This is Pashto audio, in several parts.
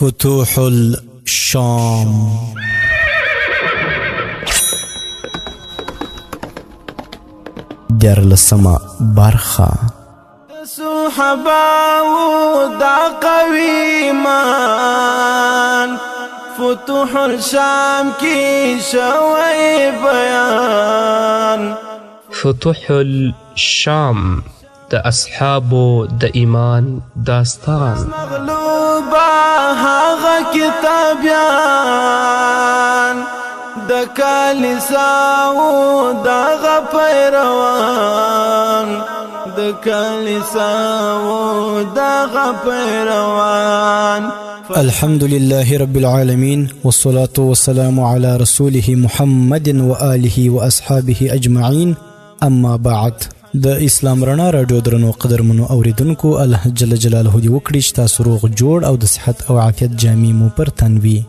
فتوح الشام. دیارلسمه برخه. صحابه دا قوی ایمان فتوح الشام کی شوی بیان. فتوح الشام د اصحابو د ایمان داستان. مغلوبه هغه کتابیان د کلیساو دغه پیروان د کلیساو دغه پیروان. الحمد لله رب العالمين والصلاة والسلام على رسوله محمد وآله وأصحابه أجمعين. اما بعد، د اسلام رڼا رادیو درنو قدرمنو اوریدونکو، الله جل جلاله دې وکړي چې تاسو روغ جوړ او د صحت او عافیت جامې مو پر تن وي.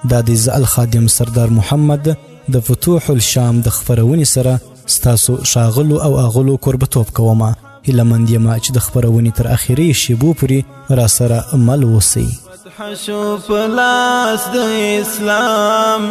دا د الخادم سردار محمد د فتوح الشام د خپرونې سره ستاسو شاغلو او اغلو قربتوب کومه. هیله مند یم چې د خپرونې تر اخري شیبو پورې را سره عمل وسی. حشو پلاس د اسلام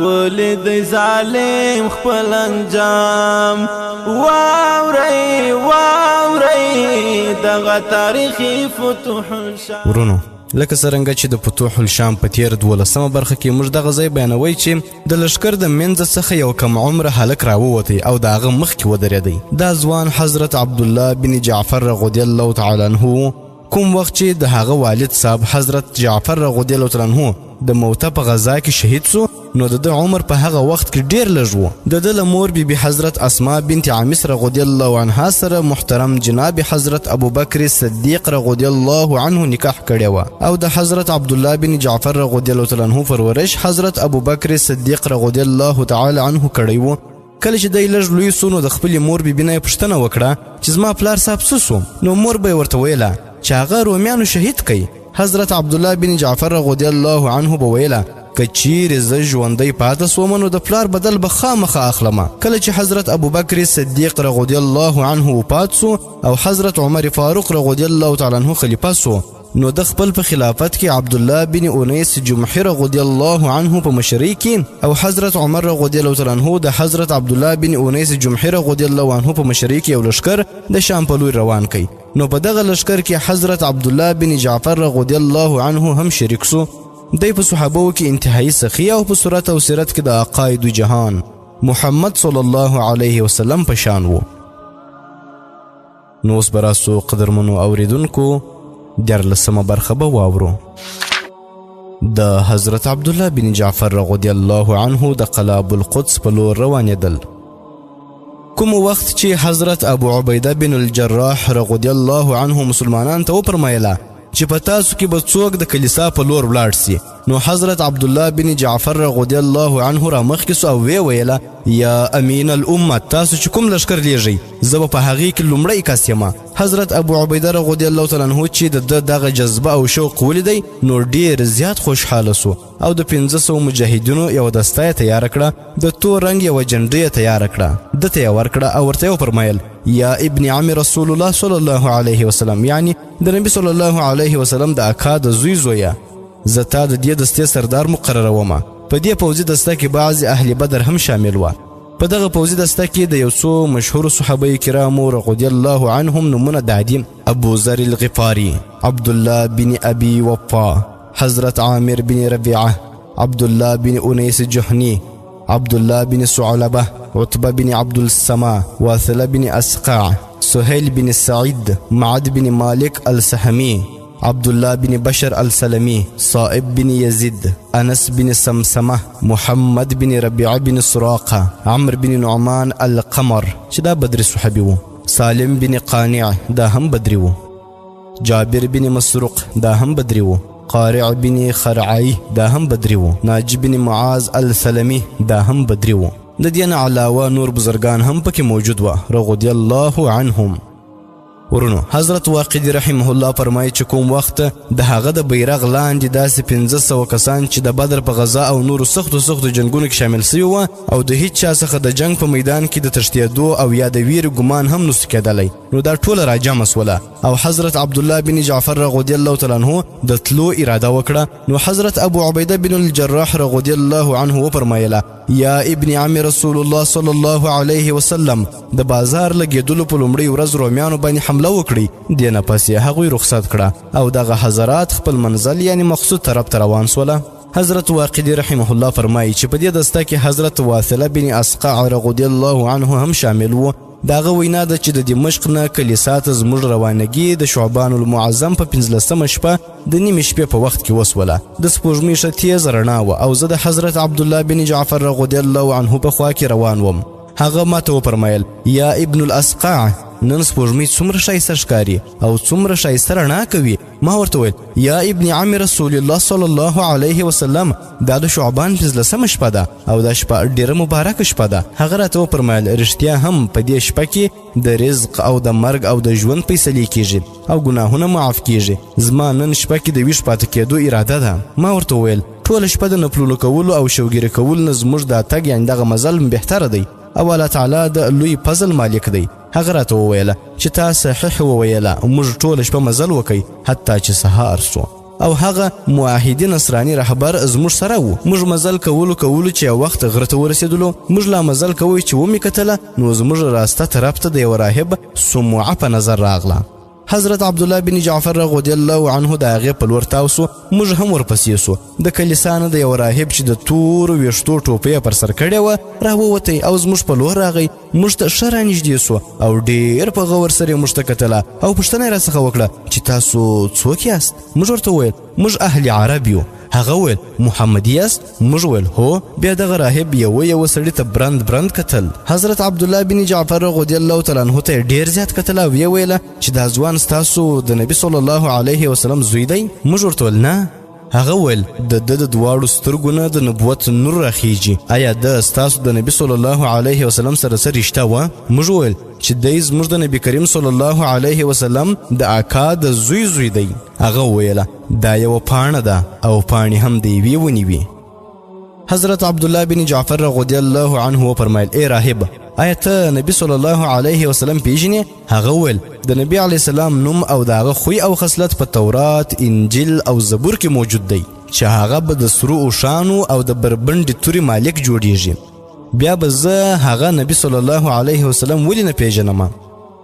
ولید ظالم خپل انجام. واوري واوري دغه تاریخي فتوح الشام. ورونو، لکه څرنګه چې د فتوح الشام په تیر 12مه برخه کې موږ دغه ځای بیانوي چې د لشکر د منځ څخه یو کم عمره هلک راووتی او د هغه مخکې ودرېدی. دا ځوان حضرت عبدالله بن جعفر رضی الله تعالی عنه کوم وخت چې د هغه والد صاحب حضرت جعفر رضی الله تعالی عنه د موته په غزا کې شهید سو، نو د عمر په هغه وخت کې ډیر لږ و. د مور بی حضرت اسماء بنت عمس رضی الله عنها سره محترم جناب حضرت ابوبکر صدیق رضی الله عنه نکاح کړی و او د حضرت عبدالله بن جعفر رضی الله تعالی عنه پرورش حضرت ابوبکر صدیق رضی الله تعالی عنه کړی و. کله چې دی لږ لوی سو، نو د خپل مور بی نه پوښتنه وکړه چې زما پلار صاحب څه سو؟ نو مور به ورته ویله چې هغه رومیانو شهید کړي. حضرت عبدالله بن جعفر رضی الله عنه به ویله که چیرې زه ژوندی پاته سوم نو د پلار بدل به خامخا اخلمه. کله چې حضرت ابوبکر صدیق رضی الله عنه وفات سو او حضرت عمر فاروق رضی الله تعالی عنه خلیفه سو، نو د خپل په خلافت کې عبدالله بن انیس جمحي رضی الله عنه په مشرۍ کې او حضرت عمر رضی الله تعالی عنه د حضرت عبدالله بن انیس جمحي رضی الله عنه په مشرۍ کې یو لشکر د شام په لور روان کړي. نو په دغه لشکر کې حضرت عبدالله بن جعفر رضی الله عنه هم شریک سو. دی په صحابو کې انتهایی سخی او په صورت او سیرت کې د عقاید جهان محمد صلی الله علیه وسلم په شان وو. نو اوس به راسو قدرمنو اوریدونکو دیارلسمه برخه به واورو. د حضرت عبدالله بن جعفر رضی الله عنه د قلعه القدس په لور روانېدل. کوم وخت چې حضرت ابو عبیده بن الجراح رضی الله عنه مسلمانان ته وفرمایله چې په تاسو کې به څوک د کلیسا په لور ولاړ سي، نو حضرت عبدالله بن جعفر رضی الله عنه را مخکې سو او ویله یا امین الامه، تاسو چې کوم لشکر لیږئ زه به په هغې کې لومړی کس یمه. حضرت ابو عبیده رضی الله تعالی عنه چې د دغه جذبه او شوق ولیدی، نو ډیر زیات خوشحاله سو او د 500 مجاهدینو یو دسته یې تیاره کړه، د تور رنګ یوه جنډۍ یې تیاره کړه، دته یې ورکړه او ورته یې وفرمیل یا ابن عم رسول الله صلی الله علیه وسلم، یعنی د نبی صلی الله علیه وسلم د اکا د زوی زویه، زه تا د دې دستې سردار مقررومه. په دې پوځي دسته کې بعضې اهل بدر هم شامل وه. په دغه پوځي دسته کې د یو څو مشهورو صحابه کرامو رضی الله عنهم نومونه دادي: ابو ذر الغفاري، عبدالله بن ابي وفا، حضرت عامر بن ربيعه، عبدالله بن انیس جحني، عبدالله بن ثعلبه، عتبه بن عبد السماء، واثله بن اسقع، سهيل بن سعيد، معد بن مالك السهمي، عبدالله بن بشر السلمي، صائب بن يزيد، انس بن سمسمه، محمد بن ربيعه بن سراقه، عمرو بن نعمان القمر چې دا بدري صحابي وو، سالم بن قانع دا هم بدري وو، جابر بن مسروق دا هم بدري وو، قارع بن خرعي دا هم بدري وو، ناجي بن معاذ السلمي دا هم بدري وو. د دې نه علاوه نور بزرگان هم پکې موجود و رضی الله عنهم. ورونو حضرت واقدي رحمه الله فرمایي چې کوم وخت د هغه د بیرغ لاندې داسې 1500 کسان چې د بدر په غزا او نورو سختو جنگونو کې شامل شوي وو او د هیڅ چا څخه د جنگ په میدان کې د تښتېدو او یا د ویرې ګمان هم نسو کېدلی، نو دا ټوله راجمع سوله او حضرت عبدالله بن جعفر رضی الله تعالی عنه د تلو اراده وکړه. نو حضرت ابو عبیده بن الجراح رضی الله عنه وفرمایله یا ابن عم رسول الله صلی الله علیه وسلم د بازار لګېدلو په لومړۍ ورځ رومیانو باندې حمله وکړي، دې نه پس یې هغوی رخصت کړه او دغه حضرات خپل منزل یعنی مقصود طرف ته روان سوله. حضرت واقدي رحمه الله فرمایي چې په دې دسته کې حضرت واثله بن اسقع رضی الله عنه هم شامل وو. داغه وینا ده چې د دمشق نه کلیسا ته زموږ روانګي د شعبان المعظم په 15مه شپه د نیمې شپې په وخت کې وسوله. د سپوږمۍ ښه تیزه رڼا وه او زه د حضرت عبدالله بن جعفر رضی الله عنه په خوا کې روان وم. هغه ماته وفرمایل یا ابن الاسقع نن سپوږمۍ څومره ښایسته ښکاري او څومره ښایسته رڼا کوي. ما ورته ویل یا ابن عم رسول الله صلی الله علیه وسلم دا د شعبان 15مه شپه ده او دا شپه ډیره مبارکه شپه ده. هغه راته وفرمایل رښتیا هم په دې شپه کې د رزق او د مرګ او د ژوند فیصلې کیږي او ګناهونه معاف کیږي. زما نن شپه کې د ویښ پاتې کېدو اراده ده. ما ورته ویل ټوله شپه د نفلونو کولو او شوګیرې کولو نه زموږ دا تګ یعنې دغه مزل بهتره دی او الله تعالی د لوی فضل مالک دی. هغه راته وویله چې تا صحیح وویله، موږ ټوله شپه مزل وکئ حتی چې سهار سو او هغه معاهدي نصراني رهبر زموږ سره و. موږ مزل کولو چې یو وخت غره ته ورسېدلو، موږ لا مزل کوی چې ومې کتله نو زموږ راسته طرف ته د یو راهب سموعه په نظر راغله. حضرت عبدالله بن جعفر رضی الله عنه د هغې په لور تاو سو، موږ هم ورپسې سو. د کلیسا نه د یو راهب چې د تورو ویښتو ټوپۍ پر سر کړې وه راووتی او زموږ په لور راغی. موږ ته ښه رانږدې سو او ډېر په غور سره یې موږ ته کتله او پوښتنه یې راڅخه وکړه چې تاسو څوک یاست؟ موږ ورته وویل موږ اهل عرب یو. هغه ویل محمدي یاست؟ موږ ویل هو. بیا دغه راهب یو سړي ته برند کتل. حضرت عبدالله بن جعفر رضی الله تعالی عنه ته ډیر زیات کتل او ویې ویله چې دا ځوان ستاسو د نبي صلی الله علیه وسلم زوی دی؟ موږ ورته ویل نه. هغه ویل د دواړو سترګو نه د نبوت نور راخیږي. آیا د ستاسو د نبي صلی الله علیه وسلم سره څه رشته وه؟ موږ ویل چې دی زموږ د نبي کریم صلی الله علیه وسلم د اکا د زوی دی. هغه ویله دا یو پاڼه ده او پاڼې هم د یوې ونې وي. حضرت عبدالله بن جعفر رضی الله عنه وفرمایل ای راهب آیا ته نبی صلی الله علیه وسلم پیژنې؟ هغه ویل د نبی علیه السلام نوم او د هغه خوی او خصلت په تورات، انجیل او زبور کې موجود دی چې هغه به د سرو اوښانو او د بربنډې تورې مالک جوړیږي. بیا به زه هغه نبی صلی الله علیه وسلم ولې نه پیژنم؟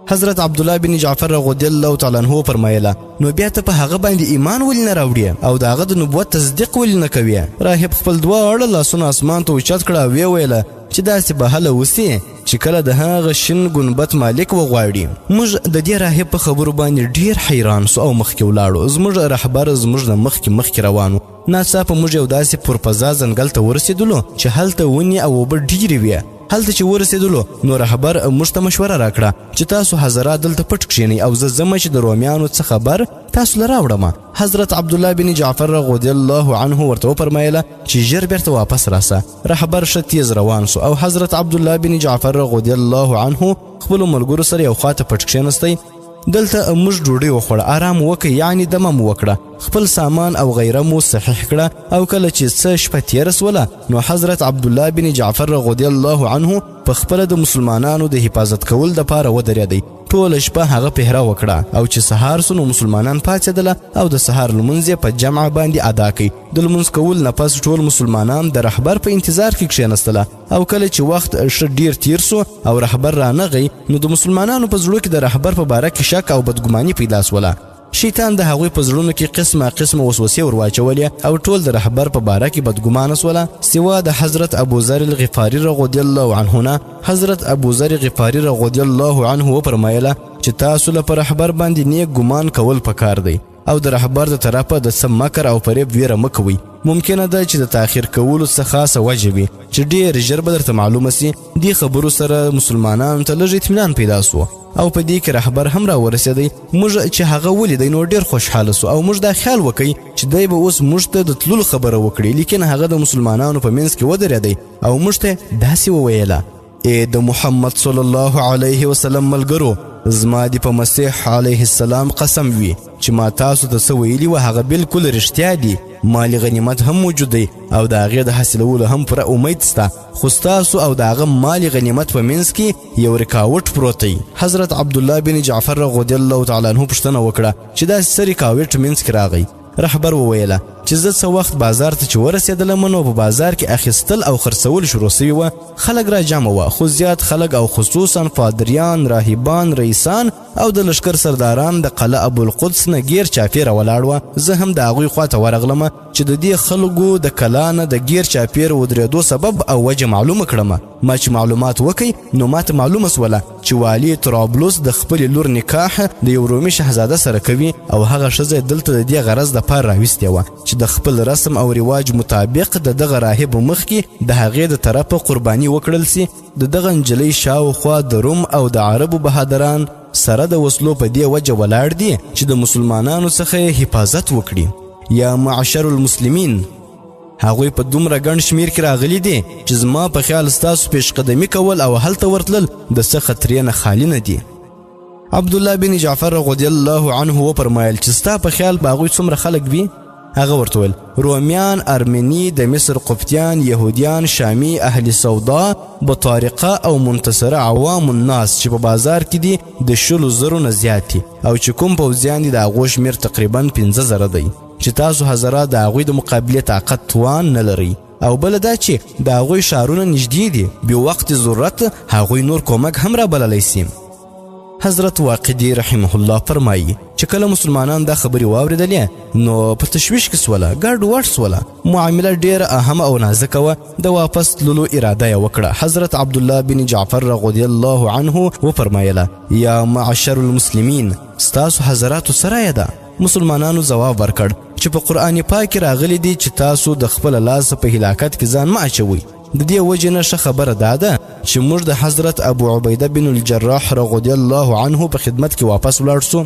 حضرت عبدالله بن جعفر رضی الله تعالی عنه فرمایله نو بیا ته په هغه باندې ایمان ولې نه راوړې او د هغه د نبوت تصدیق ولې نه کوې؟ راهب خپل دواړه لاسونه اسمان ته اوچت کړه او ویې ویله چې داسې به هله وسي چې کله د هغه شین ګنبد مالک وغواړي. موږ د دې راهب په خبرو باندې ډیر حیران سو او مخکې ولاړو. زموږ رهبر زموږ نه مخکې روانو. ناڅاپه موږ یو داسې پرفضا ځنګل ته ورسېدلو چې هلته ونې او اوبه ډیرې وې. هلته چې ورسېدلو نو رهبر موږ ته مشوره راکړه چې تاسو حضرات دلته پټ کښېنئ او زه ځمه چې د رومیانو څه خبر تاسو له راوړم. حضرت عبدالله بن جعفر رضی الله عنه ورته وفرمایله چې ژر بیرته واپس راسه. رهبر ښه تیز روان سو او حضرت عبدالله بن جعفر رضی الله عنه خپلو ملګرو سره یو خواته پټ کښېنستی. دلته موږ ډوډۍ وخوړه، آرام وکړه یعنی دمه مو وکړه، خپل سامان او غیره مو صحیح کړه او کله چې څه شپه تیره سوله نو حضرت عبدالله بن جعفر رضی الله عنه په خپله د مسلمانانو د حفاظت کول دپاره ودرېدی. ټوله شپه هغه پهره وکړه او چې سهار سو نو مسلمانان پاڅېدله او د سهار لمونځ یې په جمع باندې ادا کړي. د لمونځ کول نه پس ټول مسلمانان د رهبر په انتظار کې کښېنستله او کله چې وخت ښه ډیر تیر سو او رهبر رانغی نو د مسلمانانو په زړو کې د رهبر په باره کې شک او بدګماني پیدا سوله. شیطان د هغوی په زړونو کې قسمه وسوسې ورواچولې او ټول د رهبر په باره کې بدګمانه سوله سوا د حضرت ابو ذر الغفاري رضی الله عنه نه. حضرت ابو ذر غفاري رضی الله عنه وفرمایله چې تاسو له پر رهبر باندې نیک ګمان کول پکار دی او د رهبر د طرفه د څه مکر او فریب ویره مه کوئ. ممکنه ده چې د تاخیر کولو څه خاصه وجه وي چې ډېر ژر به درته معلومه سي. دې خبرو سره مسلمانانو ته لږ اطمینان پیدا سو او په دې کې رهبر هم راورسېدی. موږ چې هغه ولیدی نو ډېر خوشحاله سو او موږ دا خیال وکړ چې دی به اوس موږ ته د تللو خبره وکړي، لیکن هغه د مسلمانانو په منځ کې ودرېدی او موږ ته داسې وویله ای د محمد صلی الله علیه وسلم ملګرو، زما د په مسیح علیه السلام قسم وي چې ما تاسو ته څه ویلي و هغه بالکل رښتیا دي. مال غنیمت هم موجود دی او د هغې د حاصلولو هم پوره امید سته، خو ستاسو او د هغه مال غنیمت په منځ کې یو رکاوټ پروت دی. حضرت عبدالله بن جعفر رضی الله تعالی عنه پوښتنه وکړه چې داسې څه رکاوټ منځ کې راغی. رهبر وویله چې زه څه وخت بازار ته چې ورسېدلم نو په بازار کې اخیستل او خرڅول شروع سوي وه. خلک را جمع وه، خو زیات خلک او خصوصا پادریان، راهبان، رئیسان او د لشکر سرداران د قلعه ابوالقدس نه ګیر چاپیره ولاړ وه. زه هم د هغوی خواته ورغلم چې د دې خلکو د کلا نه د ګیر چاپیره ودرېدو سبب او وجه معلومه کړم. ما چې معلومات وکړئ نو ماته معلومه سوله چې والي طرابلس د خپلې لور نکاح د یو رومي شهزاده سره کوي او هغه ښځه دلته د دې غرض دپاره راویستې وه چې د خپل رسم او رواج مطابق د دغه راهب مخ کې د هغې د طرفه قرباني وکړل سي. د دغه نجلۍ شاوخوا د روم او د عربو بهادران سره د وسلو په دې وجه ولاړ دي چې د مسلمانانو څخه حفاظت وکړي. یا معشر المسلمین، هغوی په دومره ګڼ شمیر کې راغلي دي چې زما په خیال ستاسو پیشقدمي کول او هلته ورتلل د څه خطرې نه خالي نه دي. عبدالله بن جعفر رضی الله عنه وفرمایل چې ستا په خیال به هغوی څومره خلک وي؟ هغه ورته ویل رومیان، ارمني، د مصر قبطیان، یهودیان، شامی، اهل سودا، بطارقه او منتصره عوام الناس چې په بازار کې دي د 100,000 نه زیات دي او چې کوم پوځیان دي د هغو شمیر تقریبا 15,000 دی چې تاسو حضرات د هغوی د مقابلې طاقت توان نه لرئ. او بله دا چې د هغوی ښارونه نږدې دي، بې وقت ضرورت هغوی نور کومک هم را بللی سي. حضرت واقدي رحمه الله فرمایي چې کله مسلمانان دا خبرې واورېدلې نو په تشویش کې سوله، ګډ وډ سوله، معامله ډېره اهمه او نازکه وه. د واپس تللو اراده یې وکړه. حضرت عبدالله بن جعفر رضی الله عنه وفرمایله یا معشر المسلمین، ستاسو حضراتو سره ده؟ مسلمانانو ځواب ورکړ چې په قرآن پاک کې راغلی دی چې تاسو د خپل لاس په هلاکت کې ځان مه اچوئ. د دې وجې نه ښه خبره دا ده چې موږ د حضرت ابو عبیده بن الجراح رضی الله عنه په خدمت کې واپس ولاړ سو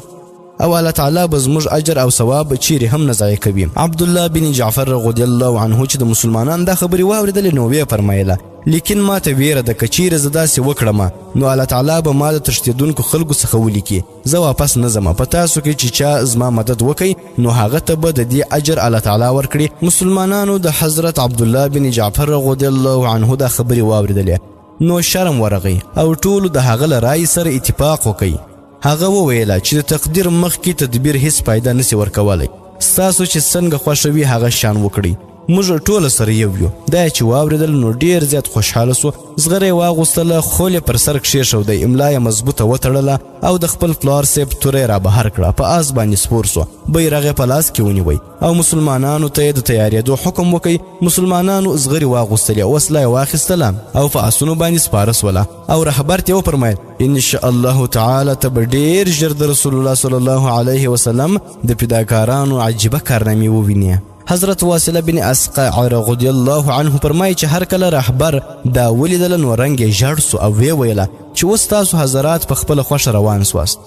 او الله تعالی به زموږ اجر او ثواب چیرې هم نه ضایع کوي. عبدالله بن جعفر رضی الله عنه چې د مسلمانانو دا خبرې واورېدلې نو ویې فرمایله لیکن ما ته ویره ده که چیرې زه داسې وکړم نو الله تعالی به ما د تښتېدونکو خلکو څخه ولیکي. زه واپس نه ځم، په تاسو کې چې چا زما مدد وکړي نو هغه ته به د دې اجر الله تعالی ورکړي. مسلمانانو د حضرت عبدالله بن جعفر رضی الله عنه دا خبرې واورېدلې نو شرم ورغی او ټولو د هغه له رایې سره اتفاق وکړي. هغه وویله چې د تقدیر مخکې تدبیر هیڅ فایده نسی ورکولی، ستاسو چې څنګه خوښه وي هغه شان وکړئ، موږ ټوله سره یو یو. دا چې واورېدل نو ډېر زیات خوشحاله سو. زغره یې واغوستله، خول یې پر سر کښېښودی، املا یې مضبوطه وتړله او د خپل پلار صاحب توره یې را بهر کړه. په آس باندې سپور سو، بیرغ یې په لاس کې ونیوی او مسلمانانو ته یې د تیارېدو حکم وکړي. مسلمانانو زغرې واغوستلې، وسله یې واخیستله او په آسونو باندې سپاره سوله او رهبر ته یې وفرمایل انشاء الله تعالی ته به ډېر ژر د رسول الله صلی الله علیه وسلم د فداکارانو عجیبه کارنامې ووینې. حضرت واصله بن اسقع رضی الله عنه فرمایي چې هر کله رهبر دا ولیدله نو رنګ یې ژړ سو او ویې ویله چې اوس تاسو حضرات په خپله خوښه روان سواست،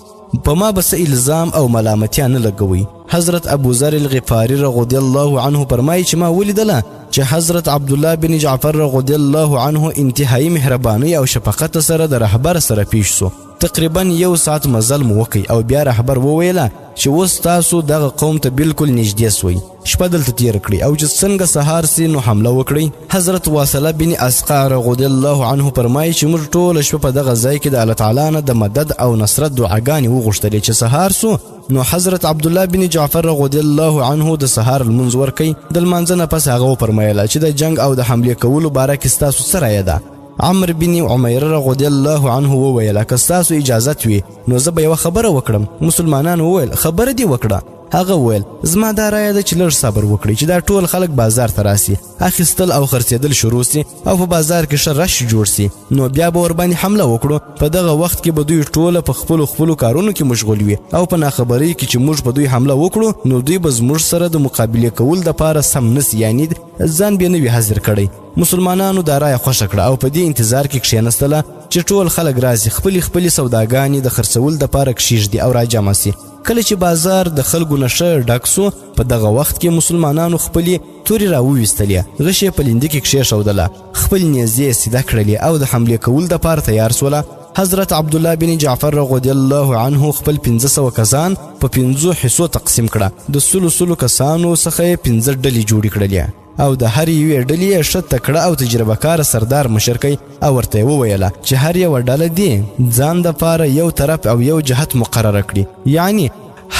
په ما به څه الزام او ملامتیا نه لګوئ. حضرت ابو ذر الغفاري رضی الله عنه فرمایي چې ما ولیدله چې حضرت عبدالله بن جعفر رضی الله عنه انتهایی مهرباني او شفقت سره د رهبر سره پیش سو. تقریبا 1 ساعت مزل مو وکړ او بیا رهبر وویله چې اوس تاسو دغه قوم ته بالکل نږدې سوئ، شپه دلته تېره کړئ او چې څنګه سهار سي نو حمله وکړئ. حضرت واصله بن اسقع رضی الله عنه فرمایي چې موږ ټوله شپه په دغه ځای کې د الله تعالی نه د مدد او نصرت دعاګانې وغوښتلې. چې سهار سو نو حضرت عبدالله بن جعفر رضی الله عنه د سهار لمونځ ورکوي. د لمانځه نه پس هغه وفرمایله چې د جنگ او د حملې کولو باره کې ستاسو څه رایه ده؟ عمر بن عمیره رضی الله عنه وویله که ستاسو اجازت وي نو زه به یوه خبره وکړم. مسلمانانو وویل خبره دې وکړه. هغه وویل زما دا رایه ده چې لږ صبر وکړئ چې دا ټول خلک بازار ته راسي، اخیستل او خرڅېدل شروع سي او په بازار کې ښه رش جوړ سي، نو بیا به ورباندې حمله وکړو. په دغه وخت کې به دوی ټوله په خپلو کارونو کې مشغول وي او په ناخبرۍ کې چې موږ په دوی حمله وکړو نو دوی به زموږ سره د مقابلې کول دپاره سم نسي، یعنی ځان بې نه وي حاضر کړی. مسلمانانو دا رایه خوښه کړه او په دې انتظار کې کښېنستله چې ټول خلک راسي، خپلې سوداګانې د خرڅول دپاره کښېږدي او راجمع سي. کله چې بازار د خلکو نه ښه ډک سو په دغه وخت کې مسلمانانو خپلې تورې راوویستلې، غشې په لیندې کې کښېښودله، خپل نیزې سیده کړلې او د حملې کولو دپاره تیار سوله. حضرت عبدالله بن جعفر رضی الله عنه خپل 500 کسان په 5 حصو تقسیم کړه. د 100 کسانو څخه یې 5 ډلې جوړې کړلې او د هر یوې ډلې یې ښه تکړه او تجربه کار سردار مشر کړ او ورته یې وویله چې هر یوه ډله دې ځان دپاره یو طرف او یو جهت مقرره کړي، یعنی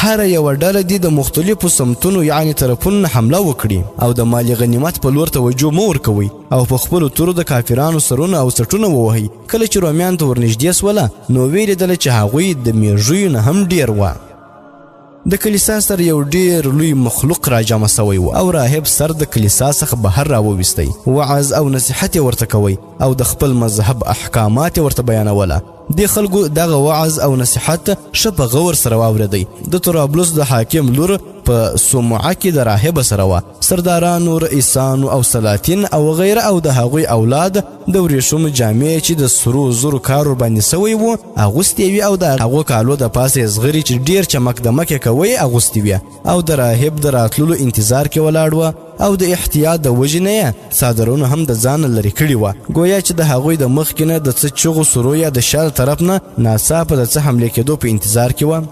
هر یو ډله دې د مختلفو سمتونو یعنی طرفونو حمله وکړي او د مالی غنیمت په لور توجه مه ورکوئ او په خپلو تورو د کافرانو سرونه او سټونه ووهئ. کله چې رومیان ته ورنږدې سوله نو ویې لیدله چې هغوی د میږیو نه هم ډېر وه. د کلیسا سره یو ډیر لوی مخلوق را جمع سوی و او راهب سر د کلیسا څخه بهر راوویستی، وعظ او نصیحت ورته کوي او د خپل مذهب احکامات ورته بیانوله. د خلکو دغه وعظ او نصیحت ښه په غور سره واورېدی. د طرابلس د حاکم لور په سومعه کې د راهب سره وه، سردارانو، رئیسانو او سلاطین او غیره او د هغوی اولاد د ورېښمو جامې چې د سرو زرو کار باندې سوی وو اغوستې وي او د هغو کالو د پاسه یې زغرې چې ډېر چمک دمک یې کوی اغوستې وي او د راهب د راتللو انتظار کې ولاړ وه او د احتیاط د وجې نه یې څادرونه هم د ځانه لرې کړي وه، گویا چې د هغوی د مخکې نه د څه چغو سرو یا د شا طرف نه ناڅاپه د څه حملې کېدو په انتظار کې وه.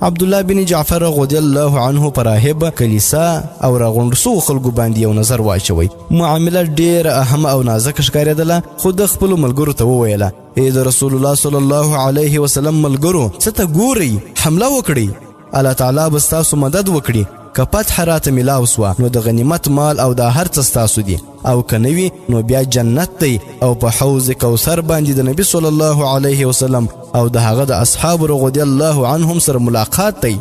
عبدالله بن جعفر رضی الله عنه پر راهب، کلیسا او راغونډ سوو خلکو باندې یو نظر واچوي. معامله ډېره اهمه او نازکه ښکارېدله، خو د خپلو ملګرو ته وویله ای د رسول الله صلی الله علیه وسلم ملګرو، څه ته ګورئ؟ حمله وکړئ، الله تعالی به ستاسو مدد وکړي. که فتح راته میلاو سوه نو د غنیمت مال او دا هر څه ستاسو دي، او که نه وي نو بیا جنت دی او په حوض کوثر باندې د نبي صلی الله علیه وسلم او د هغه د اصحابو رضی الله عنهم سره ملاقات دی.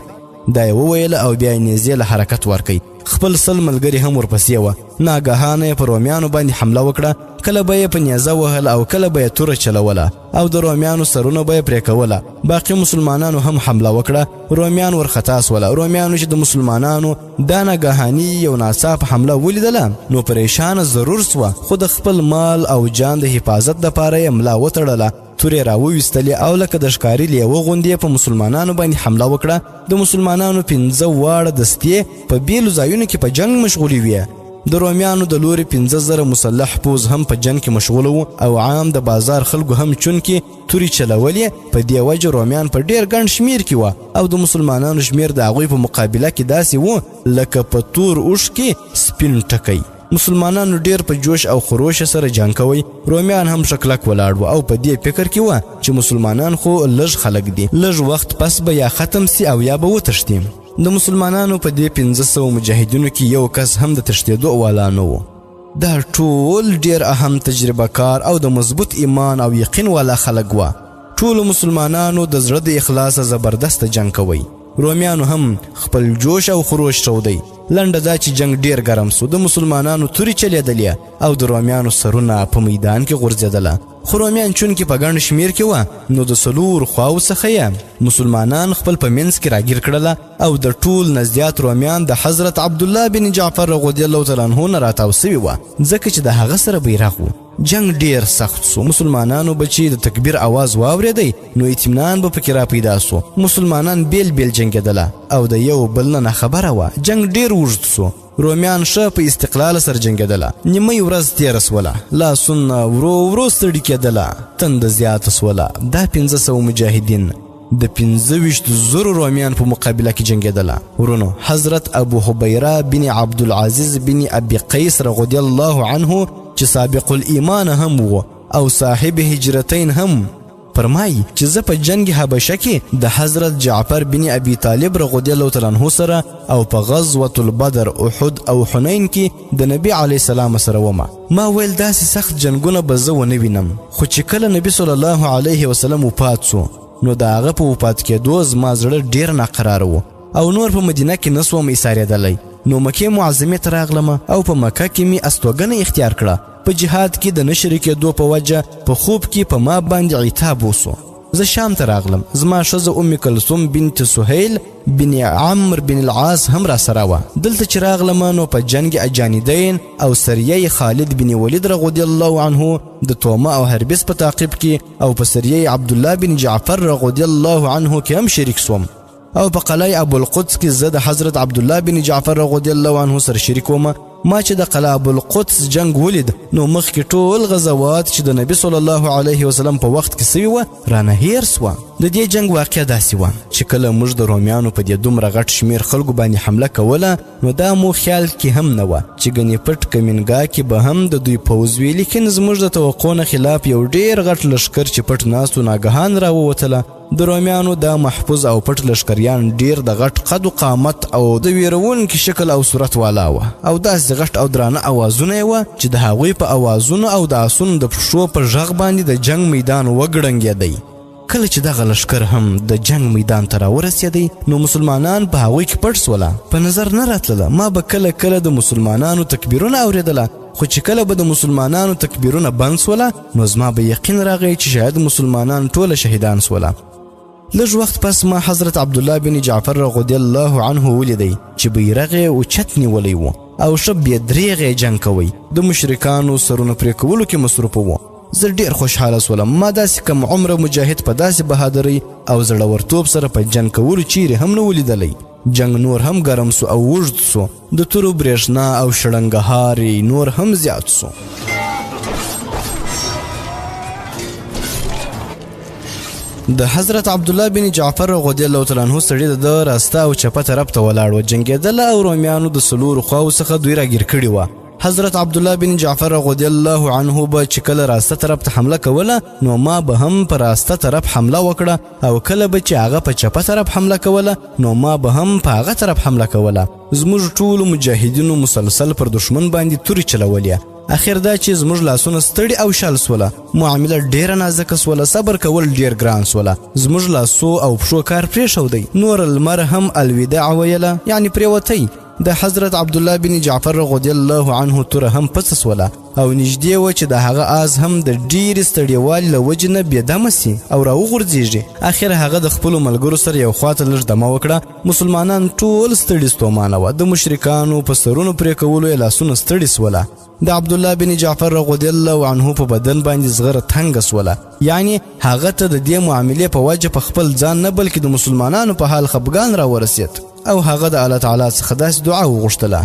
دا یې وویله او بیا یې نیزې له حرکت ورکوي. خپل سل ملګري هم ورپسې وه. ناګهانه یې په رومیانو باندې حمله وکړه، کله به یې په نیزه وهل او کله به یې توره چلوله او د رومیانو سرونه به یې پرې کوله. باقي مسلمانانو هم حمله وکړه، رومیان ورخطا سوله. رومیانو چې د مسلمانانو دا ناګهاني یو ناڅاپه حمله ولیدله نو پریشانه ضرور سوه، خو د خپل مال او جان د حفاظت دپاره یې ملا وتړله، تورې راوویستلې او لکه د ښکاري لیوه غوندې په مسلمانانو باندې حمله وکړه. د مسلمانانو 15 واړه دستې په بیلو ځایونو کې په جنگ مشغولې وې. د رومیانو د لوري 15,000 مسلح پوځ هم په جنگ کې مشغول وو او عام د بازار خلکو هم چونکې تورې چلولې. په دې وجه رومیان په ډېر ګڼ شمیر کې وه او د مسلمانانو شمیر د هغوی په مقابله کې داسې وو لکه په تور اوښ کې سپین ټکی. مسلمانانو ډیر په جوش او خروش سره جنگ کوي. رومیان هم شکلک ولاړ و او په دې فکر کې و چې مسلمانان خو لږ خلک دي، لږ وخت پس به یا ختم سي او یا به وتښتي. د مسلمانانو په دې 500 مجاهدینو کې یو کس هم د تښتېدو والا نه و. دا ټول ډیر اهم تجربه کار او د مضبوط ایمان او یقین والا خلک و. ټول مسلمانانو د زړه د اخلاص زبردست جنگ کوي. رومیانو هم خپل جوش او خروش شودی. لنډه دا چې جنگ ډیر ګرم سو. د مسلمانانو تورې چلیدلې او د رومیانو سرونه په میدان کې غورځېدله. خو رومیان چونکې په ګڼ شمیر کې وه نو د څلور خواو څخه یې مسلمانان خپل په منځ کې راګیر کړله او د ټول نه زیات رومیان د حضرت عبدالله بن جعفر رضی الله تعالی عنه نه راتاو سوي وه، ځکه چې د هغه سره بیرغ و. جنگ ډیر سخت سو. مسلمانانو به چې د تکبیر आवाज واورېدی نو اطمینان به پکې را پیدا سو. مسلمانان بیل بیل جنګېدله او د یو بل نه خبره وه. جنگ ډیر اوږد سو. رومیان ښه په استقلال سره جنګېدله. نیمه ورځ تېره سوله، لاسونه ورو ورو ستړي کېدله، تنده زیاته سوله. دا 500 مجاهدین د 25,000 رومیان په مقابله کې جنګېدله. ورونو، حضرت ابو حبیره بن عبدالعزیز بن ابي قیس رضی الله عنه چې سابق الایمان هم و او صاحب هجرتین هم فرمایي چې زه په جنگ حبشه کې د حضرت جعفر بن ابي طالب رضی الله تعالی عنه سره او په غزوه البدر، احد او حنین کې د نبی علی السلام سره وم. ما ویل داسې سخت جنگونه به زه ونه وینم. خو چې کله نبی صلی الله علیه وسلم وفات سو نو د هغه په وفات کېدو زما زړه ډیر ناقراره و او نور په مدینه کې نسوم ایسارېدلی. نو مکې معظمې ته راغلم او په مکه کې می استوګنه اختیار کړه. په جهاد کې د نه شریکېدو په وجه په خوب کې په ما باندې عتاب وسو. زه شام ته راغلم. زما ښځه ام کلثوم بنت سهیل بن عمرو بن العاص هم را سره وه. دلته چې راغلم نو په جنگ اجانیدین او سریه خالد بن ولید رضی الله عنه د تومه او هربس په تعقیب کې او په سریه عبدالله بن جعفر رضی الله عنه کې هم شریک سوم او په قلعه ابو القدس کې زه د حضرت عبدالله بن جعفر رضی الله عنه سره شریک وم ما چې د قلعه القدس جنگ ولید نو مخکې ټول غزوات چې د نبی صلی الله علیه وسلم په وخت کې سوي وه رانه هیر سوه. د دې جنگ واقع داسې وه چې کله موږ د رومیانو په دې دومره غټ شمیر خلکو باندې حمله کوله نو دا مو خیال کې هم نه وه چې ګنې پټ کمینګا کې به هم د دوی پوځ وي، لیکن زموږ د توقع نه خلاف یو ډیر غټ لشکر چې پټ ناستو ناګهان راووتله. د رومیانو دا محفوظ او پټ لشکریان ډیر د غټ قد و قامت او د ویرونکي شکل او صورت والا وه او داسې غټ او درانه اوازونه یې وه چې د هغوی په اوازونو او د آسونو د پښو په غږ باندې د جنگ میدان وګړنګېدی. کله چې دغه لشکر هم د جنگ میدان ته راورسېدی نو مسلمانان په هغوی کې پټ سوله، په نظر نه راتلله. ما به کله کله د مسلمانانو تکبیرونه اورېدله، خو چې کله به د مسلمانانو تکبیرونه بند سوله نو زما به یقین راغی چې شاید مسلمانان ټوله شهیدان سوله. لږ وخت پس ما حضرت عبدالله بن جعفر رضی الله عنه ولیدی چې بیرغ یې اوچت نیولی و او ښه بې دریغې جنګ کوی، د مشرکانو سرونه پرې کولو کې مصروف و. زه ډیر خوشحاله سولم. ما داسې کم عمره مجاهد په داسې بهادرۍ او زړورتوب سره په جنګ کولو چیرې هم نه ولیدلی. جنگ نور هم ګرم سو او اوږد سو، د تورو برېښنا او شړنګهار نور هم زیات سو. د حضرت عبدالله بن جعفر رضی الله تعالی عنه سړي د راسته او چپه طرف ته ولاړ و. جنګېدله او رومیانو د څلورو خواو څخه دوی راګیر کړي وه. حضرت عبدالله بن جعفر رضی الله عنه به چې کله راسته طرف ته حمله کوله نو ما به هم په راسته طرف حمله وکړه او کله به چې هغه په چپه طرف حمله کوله نو ما به هم په هغه طرف حمله کوله. زموږ ټولو مجاهدینو مسلسل پر دشمن باندې تورې چلولې. اخر دا چې زموږ لاسونه ستړي او شل سوله، معامله ډیره نازکه سوله، صبر کول ډیر ګران سوله. زموږ لاسو او پښو کار پرېښودی، نور لمر هم الوداع ویله یعنی پرېوتی. د حضرت عبدالله بن جعفر رضی الله عنه توره هم پڅه سوله او نږدې و چې د هغه آز هم د ډیرې ستړیوالي له وجې نه بېدمه سي او راوغورځېږي. اخر هغه د خپلو ملګرو سره یو خواته لږ دمه وکړه. مسلمانان ټول ستړي ستومانه وه، د مشرکانو په سرونو پرې کولو یې لاسونه ستړي سوله. د عبدالله بن جعفر رضی الله عنه په بدن باندې زغره تنګه سوله، یعنی هغه ته د دې معاملې په وجه په خپل ځان نه بلکې د مسلمانانو په حال خفګان راورسېد او هغه د الله تعالی څخه داسې دعا وغوښتله: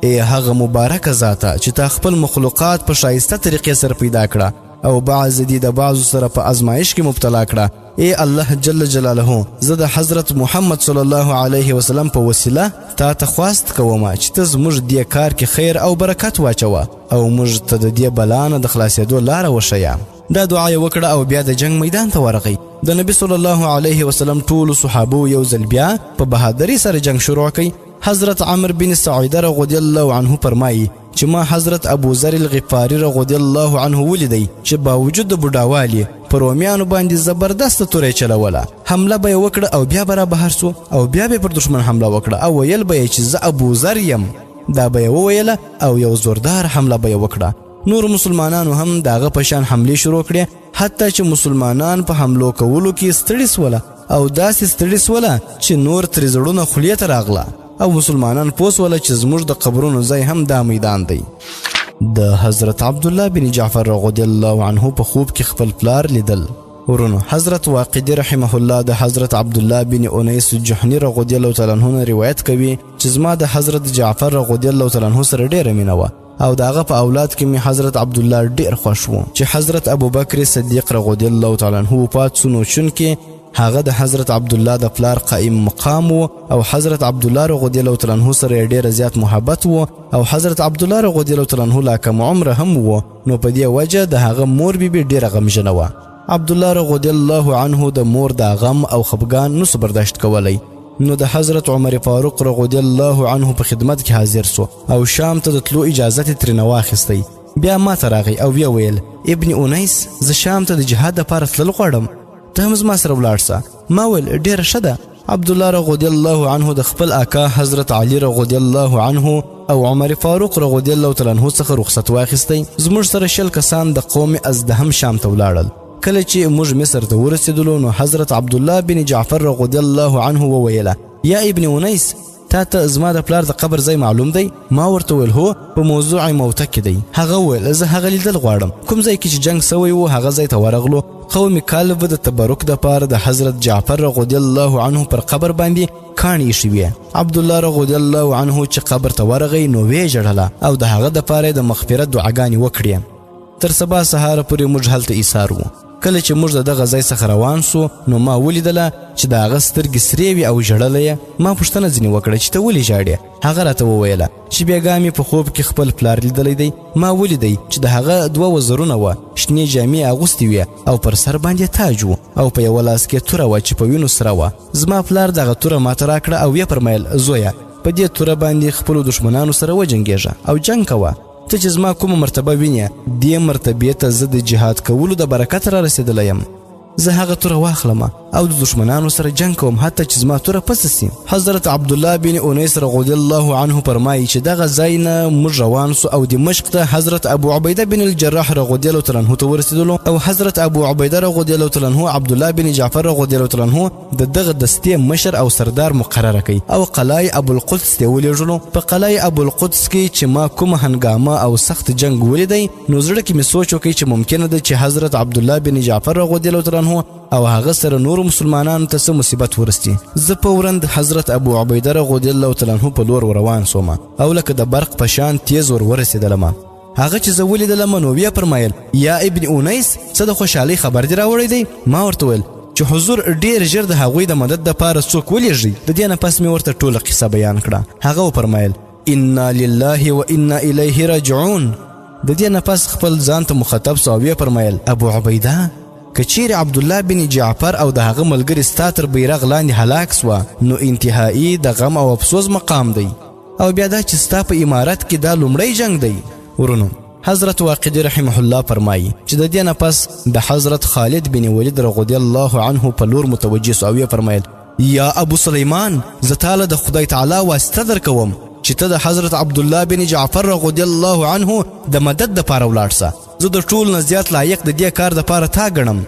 ای هغه مبارکه ذاته چې تا خپل مخلوقات په شایسته طریقې سره پیدا کړه او بعض دې د بعضو سره په ازمایش کې مبتلا کړه. ای الله جل جلاله، زه د حضرت محمد صلی الله علیه وسلم په وسیله تا ته خواست کوم چې ته زموږ دې کار کې خیر او برکت واچوه او موږ ته د دې بلا نه د خلاصېدو لاره وښیه. دا دعا یې وکړه او بیا د جنگ میدان ته ورغی. د نبی صلی الله علیه وسلم ټولو صحابو یو ځل بیا په بهادرۍ سره جنگ شروع کړ. حضرت عمرو بن سعیده رضی الله عنه فرمایي چې ما حضرت ابو ذر الغفاری رضی الله عنه ولیدی چې باوجود د بوډاوالي پر رومیانو باندې زبردست تورې چلوله. حمله به یې وکړه او بیا به را بهر سو او بیا به پر دشمن حمله وکړه او ویل به یې چې زه ابو ذر یم. دا به یې وویله او یو زوردار حمله به یې وکړه. نور مسلمانانو هم داغه په شان حملې شروع کړې، حتی چې مسلمانان په حملو کولو کې ستړي سوله او داسې ستړي سوله چې نور ترې زړونه خولې ته راغله او مسلمانان پوه سوله چې زموږ د قبرونو ځای هم دا میدان دی. د حضرت عبدالله بن جعفر رضی الله عنه په خوب کې خپل پلار لیدل. ورونو، حضرت واقدی رحمه الله د حضرت عبدالله بن انیس الجحنی رضی الله تعالی عنه روایت کوي چې زما د حضرت جعفر رضی الله تعالی عنه سره ډیره مینه وه او داغه په اولاد کې می حضرت عبدالله ډیر خوښ و. چې حضرت ابوبکر صدیق رضی الله تعالی عنه وفات شو نو چونکې هغه د حضرت عبدالله د پلار قائم مقام و او حضرت عبدالله رضی الله تعالی عنه سره ډیر زیات محبت و او حضرت عبدالله رضی الله تعالی عنه لا کم عمر هم و، نو په دې وجه د هغه مور بیبي ډیره غمجنه و. عبدالله رضی الله عنه د مور د غم او خفګان نو برداشت کولی، نو د حضرت عمر فاروق رضی الله عنه په خدمت کې حاضر سو او شام ته د تلو اجازه ترې نه واخیستی. بیا ما ته راغی او بیا ویل: ابن انیس، زه شام ته د جهاد دپاره تلل غواړم، ته هم زما سره ولاړ سه. ما ویل: ډیره ښه ده. عبدالله رضی الله عنه د خپل اکا حضرت علی رضی الله عنه او عمر فاروق رضی الله تعالی عنه څخه رخصت واخیستی. زموږ سره 10 کسان د قوم ازدهم شام ته ولاړل. کله چې موږ مصر ته ورسېدلو نو حضرت عبدالله بن جعفر رضی الله عنه وویله: یا ابن انیس، تا ته زما د پلار د قبر ځای معلوم دی؟ ما ورته وویل هو، په موضوع موته کې دی. هغه وویل زه هغه لیدل غواړم. کوم ځای کې چې جنگ سوی و هغه ځای ته ورغلو. قوم کالب د تبرک دپاره د حضرت جعفر رضی الله عنه پر قبر باندې کاڼي ایښي وې. عبدالله رضی الله عنه چې قبر ته ورغی نو ویې ژړله او د هغه دپاره د مغفرت دعاګانې وکړې. تر سبا سهاره پورې موږ هلته ایثار وو. کله چې موږ د دغه ځای څخه روان سو نو ما ولیدله چې د هغه سترګې سرې وې او ژړله یې. ما پوښتنه ځینې وکړه چې ته ولې ژاړې؟ هغه راته وویله چې بېګا مې په خوب کې خپل پلار لیدلی دی. ما ولیدی چې د هغه 2 وزرونه وه، شنې جامې اغوستې وې او پر سر باندې تاج و او په یوه لاس کې توره وه چې په وینو سره وه. زما پلار دغه توره ماته راکړه او ویې فرمیل زویه په دې توره باندې خپلو دښمنانو سره وجنګېږه او جنګ کوه. ته چې زما کومه مرتبه وینې دې مرتبې ته زه د جهاد کولو د برکت را رسېدلی یم. زه هغه توره واخلم او د دشمنانو سره جنگ کوم حتی چې زما توره پسه سي. حضرت عبدالله بن انیس رضی الله عنه فرمایي چې دغه ځای نه موږ روان سو او دمشق ته حضرت ابو عبیده بن الجراح رضی الله تعالی عنه ته ورسېدلو او حضرت ابو عبیده رضی الله تعالی عنه عبدالله بن جعفر رضی الله تعالی عنه د دغه دستې مشر او سردار مقرره کړي او قلعه ابو القدس ته ولېږلو. په قلعه ابو القدس کې چې ما کومه هنګامه او سخت جنگ ولیدی نو زړه کې مې سوچ وکړ چې ممکنه ده چې حضرت عبدالله بن جعفر رضی الله تعالی عنه او هغه سره نور مسلمانانو ته څه مصیبت ورسي. زه فوراً د حضرت ابو عبیده رضی الله تعالی عنه په لور روان سوم او لکه د برق په شان تیز ورسېدلم. هغه چې زه ولیدلم نو بیا فرمایل یا ابن انیس څه د خوشحالۍ خبر دې راوړی دی؟ ما ورته ویل چې حضور ډېر ژر د هغوی د مدد دپاره څوک ولېږي. د دې نه پس مې ورته ټوله قصه بیان کړه. هغه وفرمایل انا لله و انا الیه راجعون. د دې نه پس خپل ځان ته مخاطب سو او یې فرمایل ابو عبیده که چیرې عبدالله بن جعفر او د هغه ملګري ستا تر بیرغ لاندې هلاک سوه نو انتهایی د غم او افسوس مقام دی او بیا دا چې ستا په امارت کې دا لومړی جنگ دی. ورونو حضرت واقدي رحمه الله فرمایي چې د دې نه پس د حضرت خالد بن ولید رضی الله عنه په لور متوجه سو او یې فرمایل یا ابو سلیمان زه تاله د خدای تعالی واسطه درکوم چې ته د حضرت عبدالله بن جعفر رضی الله عنه د مدد دپاره ولاړ سه. زه د ټول نه زیات لایق د دې کار دپاره تا ګڼم.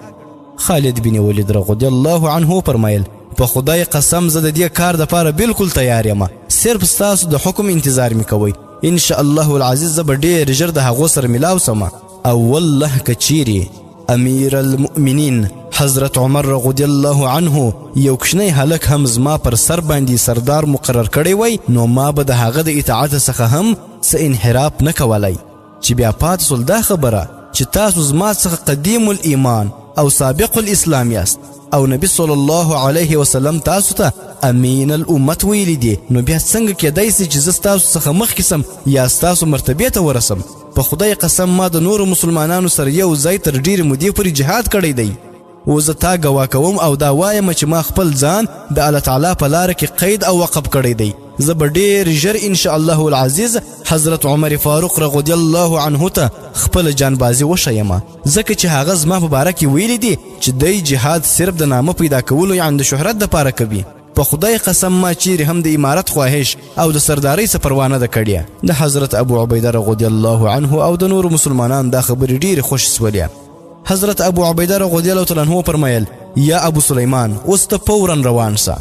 خالد بن ولید رضی الله عنه فرمایل په خدای قسم زه د دې کار دپاره بالکل تیار یم، صرف ستاسو د حکم انتظار مې کوئ. ان شاء الله العزیز زه به ډېر ژر د هغو سره ملاو سم. او والله که چیرې امیر المؤمنین حضرت عمر رضی الله عنه یو کوچنی هلک هم زما پر سر باندې سردار مقرر کړی وی نو ما به د هغه د اطاعت څخه هم څه انحراف نه کولی. چې بیا پاتې سول دا خبره چې تاسو زما څخه قدیم الایمان او سابق الاسلام یاست او نبی صلی الله علیه وسلم تاسو ته امین الامت ویلی دی، نو بیا څنګه کېدای سي چې زه ستاسو څخه مخکې سم یا ستاسو مرتبې ته ورسم؟ په خدای قسم ما د نورو مسلمانانو سره یو ځای تر ډېرې مودې پورې جهاد کړی دی. و زه تا ګواه کوم او دا وایم چې ما خپل ځان د الله تعالی په لاره کې قید او وقف کړی دی. زه به ډېر ژر ان شاء الله العزیز حضرت عمر فاروق رضی الله عنه ته خپل جانبازي وښیم، ځکه چې هغه زما په باره کې ویلی دی چې دی جهاد صرف د نامه پیدا کولو یعنې د شهرت دپاره کوي. په خدای قسم ما چیرې هم د امارت خواهش او د سردارۍ څه پروا نه ده کړې. د حضرت ابو عبیده رضی الله عنه او د نورو مسلمانانو دا خبرې ډېرې خوښې سولې. حضرت ابو عبیده رضی الله تعالی عنه فرمایل یا ابو سلیمان اوس ته فورا روان سه.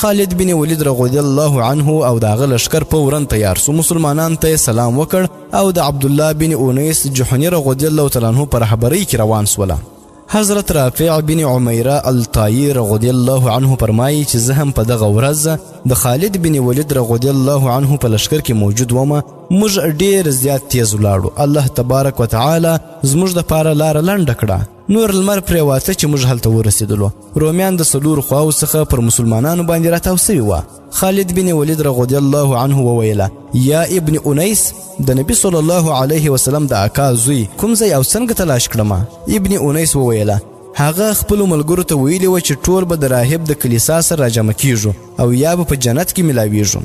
خالد بن ولید رضی الله عنه او د هغه لشکر فورا تیار سو. مسلمانانو ته سلام وکړ او د عبدالله بن انیس جحنی رضی الله تعالی عنه په رهبرۍ کې روان سوله. حضرت رافع بن عمیره الطایی رضی الله عنه فرمایي چې زه هم په دغه ورځ د خالد بن ولید رضی الله عنه په لشکر کې موجود وم. موږ ډېر زیات تیز ولاړو. الله تبارک وتعالی زموږ دپاره لاره لنډه کړه. نور لمر پرېواته چې موږ هلته ورسېدلو. رومیان د څلورو خواو څخه پر مسلمانانو باندې راتاو سوي وه. خالد بن ولید رضی الله عنه وویله یا ابن انیس د نبی صلی الله علیه وسلم د اکا زوی کوم ځای او څنګه تلاش کړم؟ ابن انیس وویله هغه خپلو ملګرو ته ویلي و چې ټول به د راهب د کلیسا سره راجمع کیږو او یا به په جنت کې ملاویږو.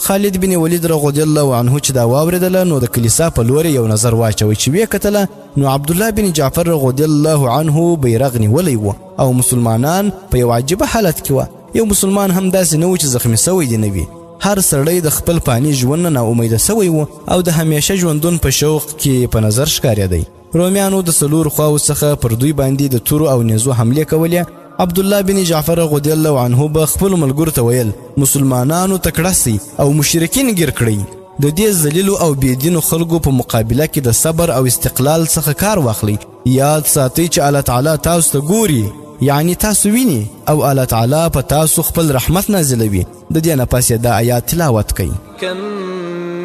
خالد بن ولید رضی الله عنه چې دا واورېدله نو د کلیسا په لورې یو نظر واچوي. چې ویې کتله نو عبدالله بن جعفر رضی الله عنه بیرغ نیولی و او مسلمانان په یو عجیبه حالت کې وه. یو مسلمان هم داسې نه و چې زخمي سوی دی نه وي. هر سړی د خپل فاني ژوند نه ناامیده سوی و او د همیشه ژوندون په شوق کې په نظر ښکارېدی. رومیانو د څلورو خواو څخه پر دوی باندې د تورو او نیزو حملې کولې عبدالله بن جعفر رضی الله عنه به خپل ملګرو ته ویل مسلمانانو تکړه سي او مشرکین ګیر کړي. د دې ذلیلو او بېدینو خلکو په مقابله کې د صبر او استقلال څخه کار واخلي. یاد ساتئ چې الله تعالی تاسو ته ګوري، یعنی تاسو ویني، او الله تعالی په تاسو خپل رحمت نازلوي. د دې نه پس دا آیات تلاوت کوي. کم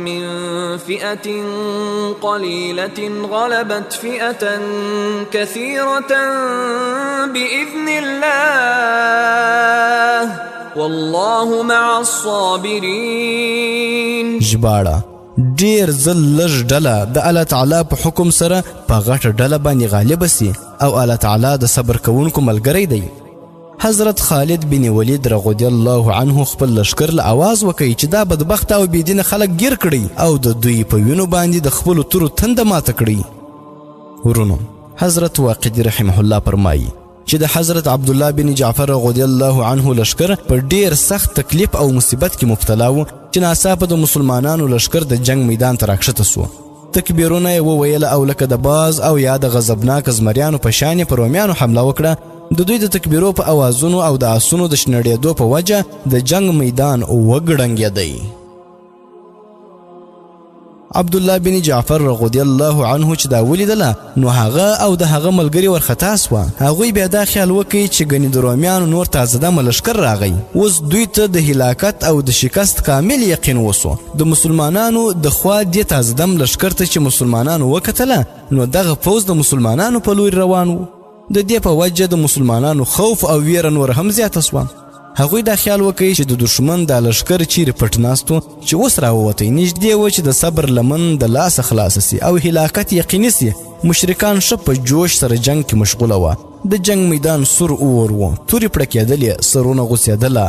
من فئة قليلة غلبت فئة كثيرة بإذن الله والله مع الصابرين. ژباړه: ډیر ځل لږ ډله د الله تعالی په حکم سره په غټه ډله باندې غالب سي او الله تعالی د صبر کوونکو ملګری دی. حضرت خالد بن ولید رضی الله عنه خپل لشکر له आवाज وکړي چې دا بدبخت او بېدینه خلک ګیر کړي او د دوی په وینو باندې د خپلو تورو تنده ماته کړي. ورونو، حضرت واقدي رحمه الله فرمایي چې د حضرت عبدالله بن جعفر رضی الله عنه لشکر په ډیر سخت تکلیف او مصیبت کې مبتلا و چې ناڅاپه د مسلمانانو لشکر د جنگ میدان ته راکښته سو. تکبیرونه یې وویل او لکه د باز او یا د غضبناک زمریانو په شان پر رومیانو حمله وکړه. د دوی د تکبیرو په اوازونو او د آسونو د شنړېدو په وجه د جنگ میدان وګړنګېدی. عبدالله بن جعفر رضی الله عنه چې دا ولیدله نو هغه او د هغه ملګري ورخطا سوه. هغوی بیا دا خیال وکړي چې ګنې د رومیانو نور تازه دمه لشکر راغی. اوس دوی ته د هلاکت او د شکست کامل یقین وسو. د مسلمانانو د خوا دې تازه دم لشکر ته چې مسلمانانو وکتله نو دغه پوځ د مسلمانانو په لوري روان و. د دې په وجه د مسلمانانو خوف او ویره نور هم زیاته سوه. هغوی دا خیال وکړي چې د دشمن دا لشکر چیرې پټ ناستو چې اوس راووتی نږدې و چې د صبر لمن د لاسه خلاصه سي او هلاکت یقیني سي. مشرکان ښه په جوش سره جنگ کې مشغوله وه. د جنگ میدان سور اور و، تورې پړکېدلې، سرونه غوڅېدله،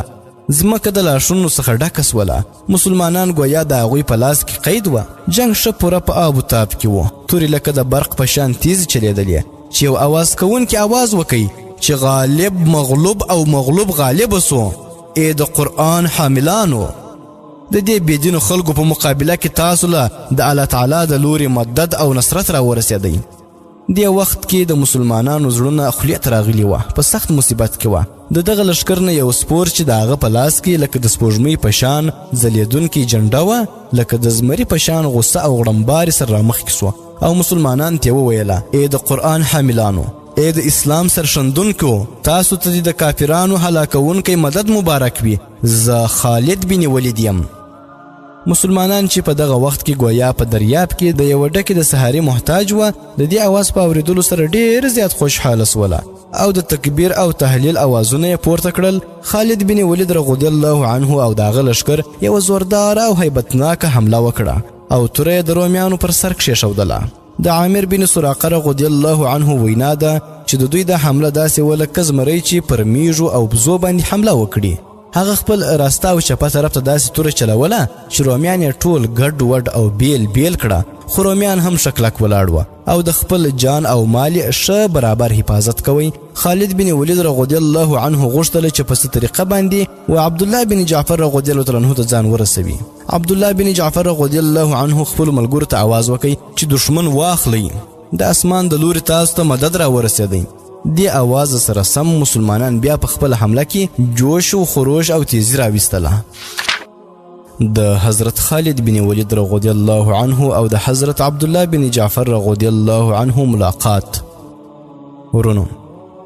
ځمکه د لاشونو څخه ډکه سوله. مسلمانان ګویا د هغوی په لاس کې قید وه. جنگ ښه پوره په آب و تاب کې و. تورې لکه د برق په شان تیزې چلېدلې چې یو اواز کوونکی اواز وکړي چې غالب مغلوب او مغلوب غالب سو. ای د قرآن حاملانو، د دې بېدینو خلکو په مقابله کې تاسو له د الله تعالی د لوري مدد او نصرت را ورسېدی. دې وخت کې د مسلمانانو زړونه خولې ته راغلي وه، په سخت مصیبت کې وه. د دغه لشکر نه یو سپور چې د هغه په لاس کې لکه د سپوږمۍ په شان ځلېدونکې جنډه وه، لکه د زمري په شان غصه او غړمبارې سره رامخکې سوه او مسلمانان ته وویله ای د قرآن حاملانو، ای د اسلام سرښندونکو، تاسو ته د کافرانو هلاکونکی مدد مبارک وي. زه خالد بن ولید یم. مسلمانان چې په دغه وخت کې گویا په دریاب کې د یو ډکې د سهاري محتاج وه، د دې اواز په اورېدلو سره ډېر زیات خوشحاله سوله او د تکبیر او تحلیل اوازونه یې پورته کړل. خالد بن ولید رضی الله عنه او د هغه لشکر یوه زورداره او هیبتناکه حمله وکړه او توره د رومیانو پر سر کښېښودله. د عامر بن سراقه رضی الله عنه وینا ده چې د دوی د حمله داسې وه لکه زمری چې پر میږو او بزو باندې حمله وکړي. هغه خپل راسته او چپه طرف ته داسې توره چلوله چې رومیان یې ټول ګډ وډ او بیل بیل کړه، خو رومیان هم شکلک ولاړ وه او د خپل جان او مال ښه برابر حفاظت کوي. خالد بن ولید رضی الله عنه غوښتله چې په څه طریقه باندې و عبدالله بن جعفر رضی الله عنه ته ځان ورسوي. عبدالله بن جعفر رضی الله عنه خپل ملګرو ته आवाज وکړي چې دشمن واخلئ، د اسمان د لوري تاسو ته مدد را ورسېدی. دې आवाज سره سم مسلمانان بیا په خپل حمله کې جوش و خروش او تیزی راویستله. د حضرت خالد بن ولید رضی الله عنه او د حضرت عبدالله بن جعفر رضی الله عنه ملاقات. ورونو،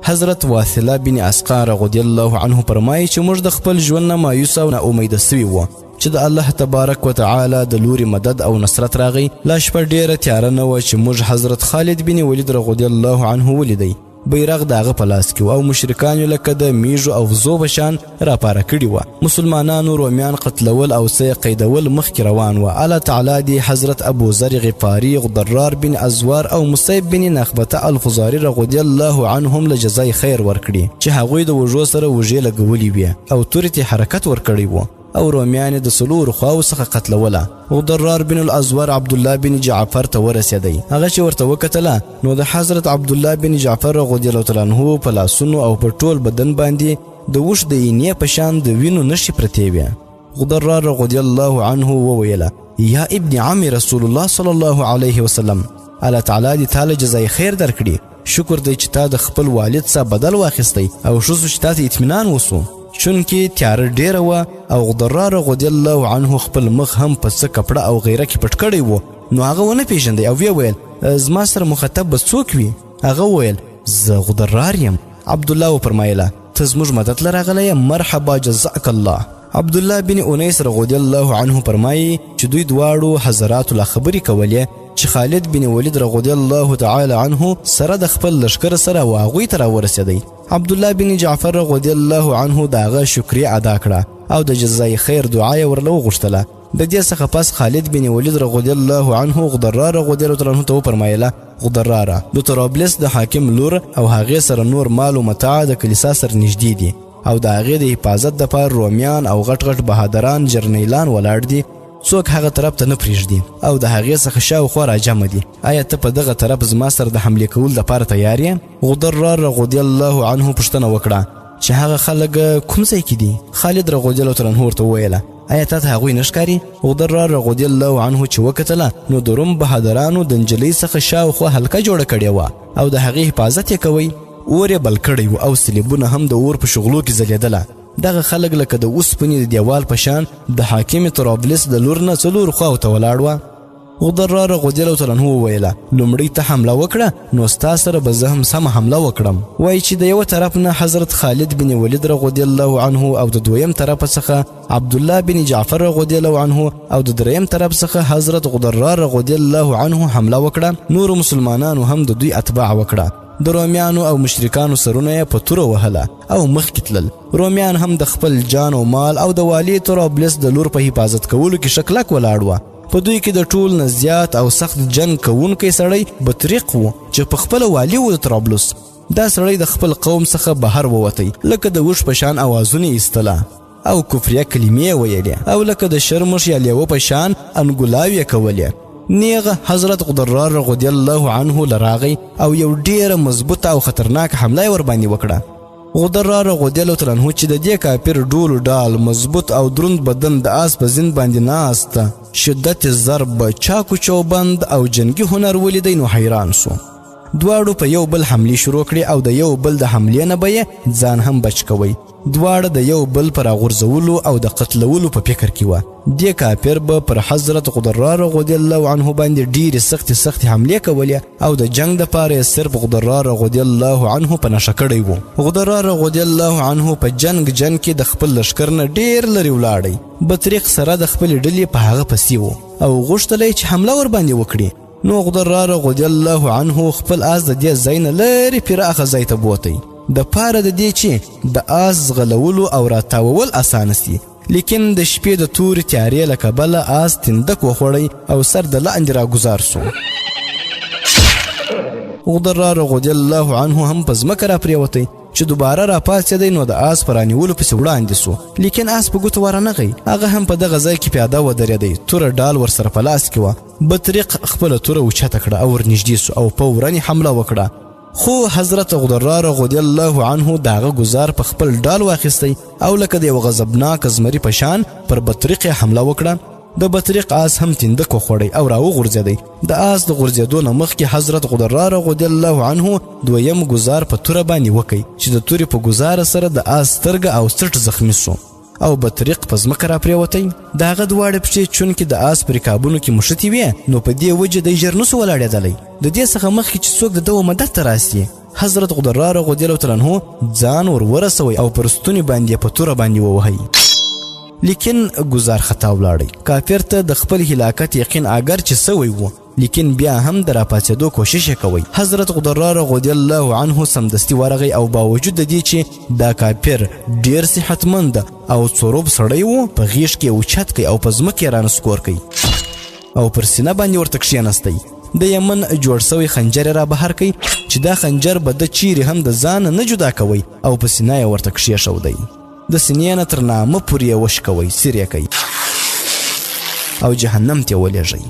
حضرت واثله بن اسقا رضی الله عنه فرمایي چې موږ د خپل ژوند نه مایوس او نا امیده سوي وو چې د الله تبارک وتعالی د لوري مدد او نصرت راغی. لا شپه ډیره تیاره نه وه چې موږ حضرت خالد بن ولید رضی الله عنه ولیدی. بیرغ د هغه په لاس کې و او مشرکان یې لکه د میږو او وزو په شان راپاره کړي وه. مسلمانانو رومیان قتلول او څه قیدول مخکې روان وه. الله تعالی دې حضرت ابو ذر غفاري، غدرار بن ازوار او مصیب بن نخبته الخزاري رضی الله عنهم له جزای خیر ورکړي چې هغوی د وژو سره وژې لګولې وې او تورې ته حرکت ورکړی و او رومیان د څلورو خواو څخه قتلوله. غدرار بن الازور عبدالله بن جعفر ته ورسېدی. هغه چې ورته وکتله نو د حضرت عبدالله بن جعفر رضی الله عنه په لاسونو او په ټول بدن باندې د اوښ د اینې په شان د وینو نښې پرتې وې. غدرار رضی الله عنه وویله یا ابن عم رسول الله صلی الله علیه وسلم، الله تعالی دې تاله جزای خیر درکړي شکر دی چې تا د خپل والد څخه بدل واخیستی او ښه شو چې تا ته اطمینان وسو. چونکې تیاره ډیره وه او غدرار رضی الله عنه خپل مخ هم په څه کپړه او غیره کې پټ کړی و. نو هغه ونه پیژندی او ویې ویل زما سره مخاطب به څوک وي؟ هغه وویل زه غدرار یم. عبدالله وفرمایله ته زموږ مدد له راغلی یم، مرحبا جزاک الله. عبدالله بن انیس رضی الله عنه فرمایي چې دوی دواړو حضراتو لا خبرې کولې چې خالد بن ولید رضی الله تعالی عنه سره د خپل لشکر سره و هغوی ته راورسېدی. عبدالله بن جعفر رضی الله عنه د هغه شکریه ادا کړه او د جزای خیر دعا یې ورله وغوښتله. د دې څخه پس خالد بن ولید رضی الله عنه غدرار رضی الله عنه ته وفرمایله غدراره د طرابلس د حاکم لور او هغې سره نور مال و متاع د کلیسا سره نږدې دي او د هغې د حفاظت دپاره رومیان او غټ غټ بهادران جرنیلان ولاړ دي، څوک هغه طرف ته نه پرېږدي او د هغې څخه شاوخوا راجمع دي. آیا ته په دغه طرف زما سره د حملې کولو دپاره تیار یې؟ غدرار رضی الله عنه پوښتنه وکړه چې هغه خلک کوم ځای کې دي؟ خالد رضی الله عنه ورته وویله آیا تا ته هغوی نه ښکاري؟ غدرار رضی الله عنه چې وکتله نو د روم بهادرانو د نجلۍ څخه شاوخوا حلقه جوړه کړې وه او د هغې حفاظت یې کوئ. اور یې بل کړی و او صلیبونه هم د اور په شغلو کې ځلېدله. دغه خلک لکه د اوسپنې د دیوال په شان د حاکم طرابلس د لور نه څلورو خواو ته ولاړ وه. غدرار رضی الله عنه وویله لومړی ته حمله وکړه نو ستا سره به زه هم سمه حمله وکړم. وایي چې د یوه طرف نه حضرت خالد بن ولید رضی الله عنه او د دویم طرف څخه عبدالله بن جعفر رضی الله عنه او د دریم طرف څخه حضرت غدرار رضی الله عنه حمله وکړه. نورو مسلمانانو هم د دوی اتباع وکړه. د رومیانو او مشرکانو سرونه یې په توره وهله او مخکې تلل. رومیان هم د خپل جان او مال او د والي طرابلس د لور په حفاظت کولو کې شکلک ولاړ وه. په دوی کې د ټول نه زیات او سخت جنگ کوونکی سړی بطریق و چې په خپل والي و د طرابلس. دا سړی د خپل قوم څخه بهر ووتی لکه د وش په شان اوازونه ایستله او کفریه کلمې ویلې او لکه د شرمش یا لیوه په شان انګولاوې کولې. نیغه حضرت غدرار رضی الله عنه لراغی او یو ډیره مضبوطه او خطرناک حمله ور باندې وکړه. غدرار رضی الله عنه چې د دې کافر ډول ډال مضبوط او دروند بدن د آس په زین باندې ناست شدت ضرب چاکو چوبند او جنگي هنر ولیدی نو حیران سو. دواړو په یو بل حملې شروع کړې او د یو بل د حملې نه به ځان هم بچ کوي. دواړه د یو بل پر غورځولو او د قتلولو په فکر کې وه. دې کافر به پر حضرت غدرار رضی الله عنه باندې ډیرې سختې حملې کولې او د جنگ دپاره صرف غدرار رضی الله عنه په نشه کړی و. غدرار رضی الله عنه په جنگ کې د خپل لشکر نه ډیر لرې ولاړی. بطریق سره د خپل ډلې په هغه پسې و او غوښتلی چې حمله ور باندې وکړي. نو غدرار رضی الله عنه خپل آس د دې ځای نه لرې پراخه ځای ته بوتی د پاره د دې چې د آس غلولو او راتاوول اسانه سي. لیکن د شپې د تورې تیارې له کبله آس تندک وخوړی او سر د لاندې راګزار سو. غدرار رضی الله عنه هم په ځمکه راپرېوتی چې دوباره راپاڅېدی نو د آس په رانیولو پسې وړاندې سو. لیکن آس په ګوتو ورنغی. هغه هم په دغه ځای کې پیاده ودرېدی. توره ډال ورسره په لاس کې وه. بطریق خپله توره اوچته کړه او ورنږدې سو او په ورنې حمله وکړه. خو حضرت غدرار رضی الله عنه د هغه ګزار په خپل ډال واخیستی او لکه د یو غضبناک زمري په شان پر بطریق حمله وکړه. د بطریق آس هم تندک وخوړی او راوغورځېدی. د آس د غورځېدو نه مخکې حضرت غدرار رضی الله عنه دویم ګزار په توره باندې وکړ چې د تورې په ګزاره سره د آس سترګه او څټ زخمي سو او بطریق په ځمکه راپرېوتی. د هغه دواړه پښې چونکې د آس په رکابونو کې مښتې وې نو په دې وجه دی ژر نسو ولاړېدلی. د دې څخه مخکې چې څوک د ده مدد ته راسي حضرت غدرار رضی الله عنه ځان ورسوی او پر ستوني باندې په توره باندې ووهی. لیکن ګزار خطا ولاړی. کافر ته د خپل هلاکت یقین اگر چې سوی و لیکن بیا هم د راپاڅېدو کوشش کوي. حضرت غدرار رضی الله عنه سمدستي ورغی او باوجود د دې چې دا کافر ډیر صحتمند او څروب سړی و په غیږ کې اوچت کوي او په ځمکه یې رانسکور کوي او پر سینه باندې ورته کښېنستی. د یمن جوړ سوی خنجر را بهر کوي چې دا خنجر به د چیرې هم د ځان نه جدا کوي او په سینه یې ورته کښېښودی. د سینې نه تر نامه پورې یې وشکوي، سیر یې کوي او جهنم ته یې ولېږئ.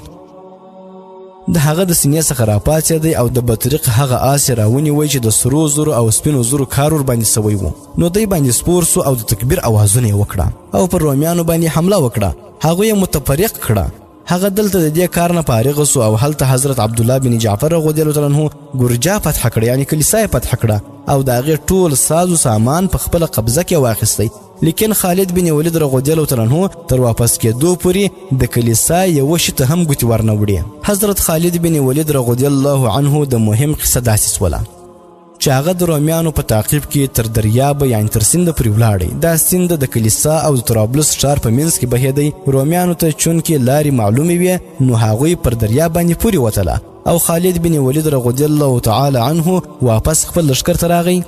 د هغه د سینې څخه راپاڅېدی او د بطریق هغه آس یې راونیوی چې د سرو زرو او سپینو زرو کار ور باندې سوی و. نو دی باندې سپور سو او د تکبیر اوازونه یې وکړه او پر رومیانو باندې حمله وکړه. هغوی یې متفرق کړه. هغه دلته د دې کار نه فارغ سو او هلته حضرت عبدالله بن جعفر رضی الله تعالی عنه ګرجا فتح کړه، یعنی کلیسا فتح کړه او د هغې ټول ساز و سامان په خپله قبضه کې واخیستی. لیکن خالد بن ولید رضی الله تعالی عنه تر واپس کېدو پورې د کلیسا یوه شي ته هم ګوتې ورنه وړې. حضرت خالد بن ولید رضی الله عنه د مهم قصه داسې سوله چې هغه د رومیانو په تعقیب کې تر دریاب یعنی تر سیند پورې ولاړی. دا سیند د کلیسا او د طرابلس ښار په منځ کې بهیدی. رومیانو ته چونکې لارې معلومې وې نو هغوی پر دریاب باندې پورې وتله او خالد بن ولید رضی الله تعالی عنه واپس خپل لښکر ته راغی.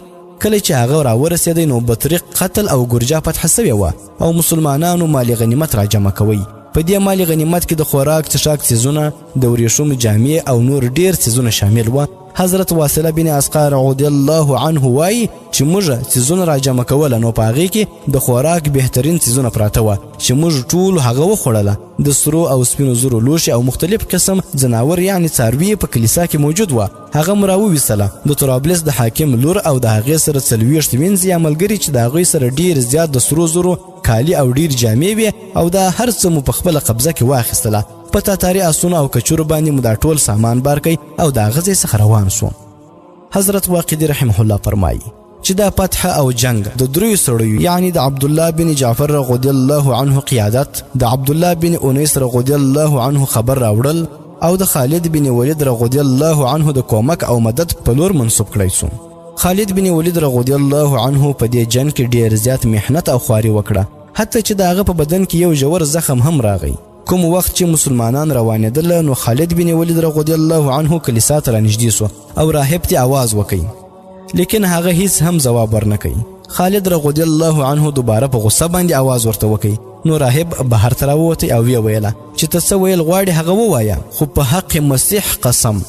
کله چې هغه راورسېدی نو بطریق قتل او ګرجا فتح سوې وه او مسلمانانو مال غنیمت را جمع کوي. په دې مال غنیمت کې د خوراک څښاک څیزونه، د وریښمو جامې او نور ډیر څیزونه شامل وه. حضرت واصله بن اسقا رضی الله عنه وایي چې موږ څیزونه را جمع کوله نو په هغې کې د خوراک بهترین څیزونه پراته وه چې موږ ټول هغه وخوړله. د سرو او سپینو زرو لوښي او مختلف قسم ځناور یعنی څاروي په کلیسا کې موجود وه. هغه مو راوویستله. د طرابلس د حاکم لور او د هغې سره 40 وینځ یا ملګري چې د هغوی سره ډیر زیات د سرو زرو کالي او ډیر جامې وې او دا هر څه مو په خپله قبضه کې واخیستله. په تاتاري اسونو او کچورو باندې مو دا ټول سامان بار کړئ او د هغه ځای څخه روان سو. حضرت واقدي رحمه الله فرمایي چې دا فتح او جنگ د دریو سړیو یعنی د عبدالله بن جعفر رضی الله عنه قیادت، د عبدالله بن انیس رضی الله عنه خبر راوړل او د خالد بن ولید رضی الله عنه د کومک او مدد په لور منسوب کړی سو. خالد بن ولید رضی الله عنه په دې جنگ کې ډیر زیات محنت او خواري وکړه، حتی چې د هغه په بدن کې یو ژور زخم هم راغی. کوم وخت چې مسلمانان روانېدل نو خالد بن ولید رضی الله عنه کلیسا ته رانږدې سو او راهب ته आवाज وکړي، لیکن هغه هیڅ هم ځواب ورنه کوي. خالد رضی الله عنه دوباره په غصه باندې आवाज ورته وکړي نو راهب بهر ته راووتی او ویله چې ته څه ویل غواړې هغه ووایه، خو په حق مسیح قسم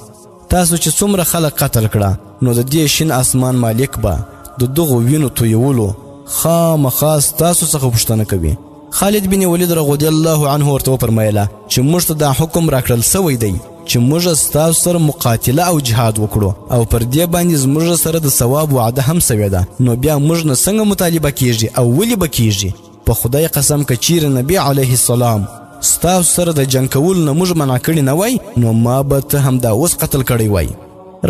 تاسو چې څومره خلک قتل کړه نو د دې شین اسمان مالک به د دغو وینو تویولو خامخا تاسو څخه پوښتنه کوي. خالد بن ولید رضی الله عنه ورته وفرمایله چې موږ ته دا حکم راکړل سوی دی چې موږ ستاسو سره مقاتله او جهاد وکړو او پر دې باندې زموږ سره د ثواب وعده هم سوې ده، نو بیا موږ نه څنګه مطالبه کیږي او ولې به کیږي؟ په خدای قسم که چیرې نبی علیه السلام ستاسو سره د جنګ کولو نه موږ منع کړي نه وای نو ما به ته هم دا اوس قتل کړی وای.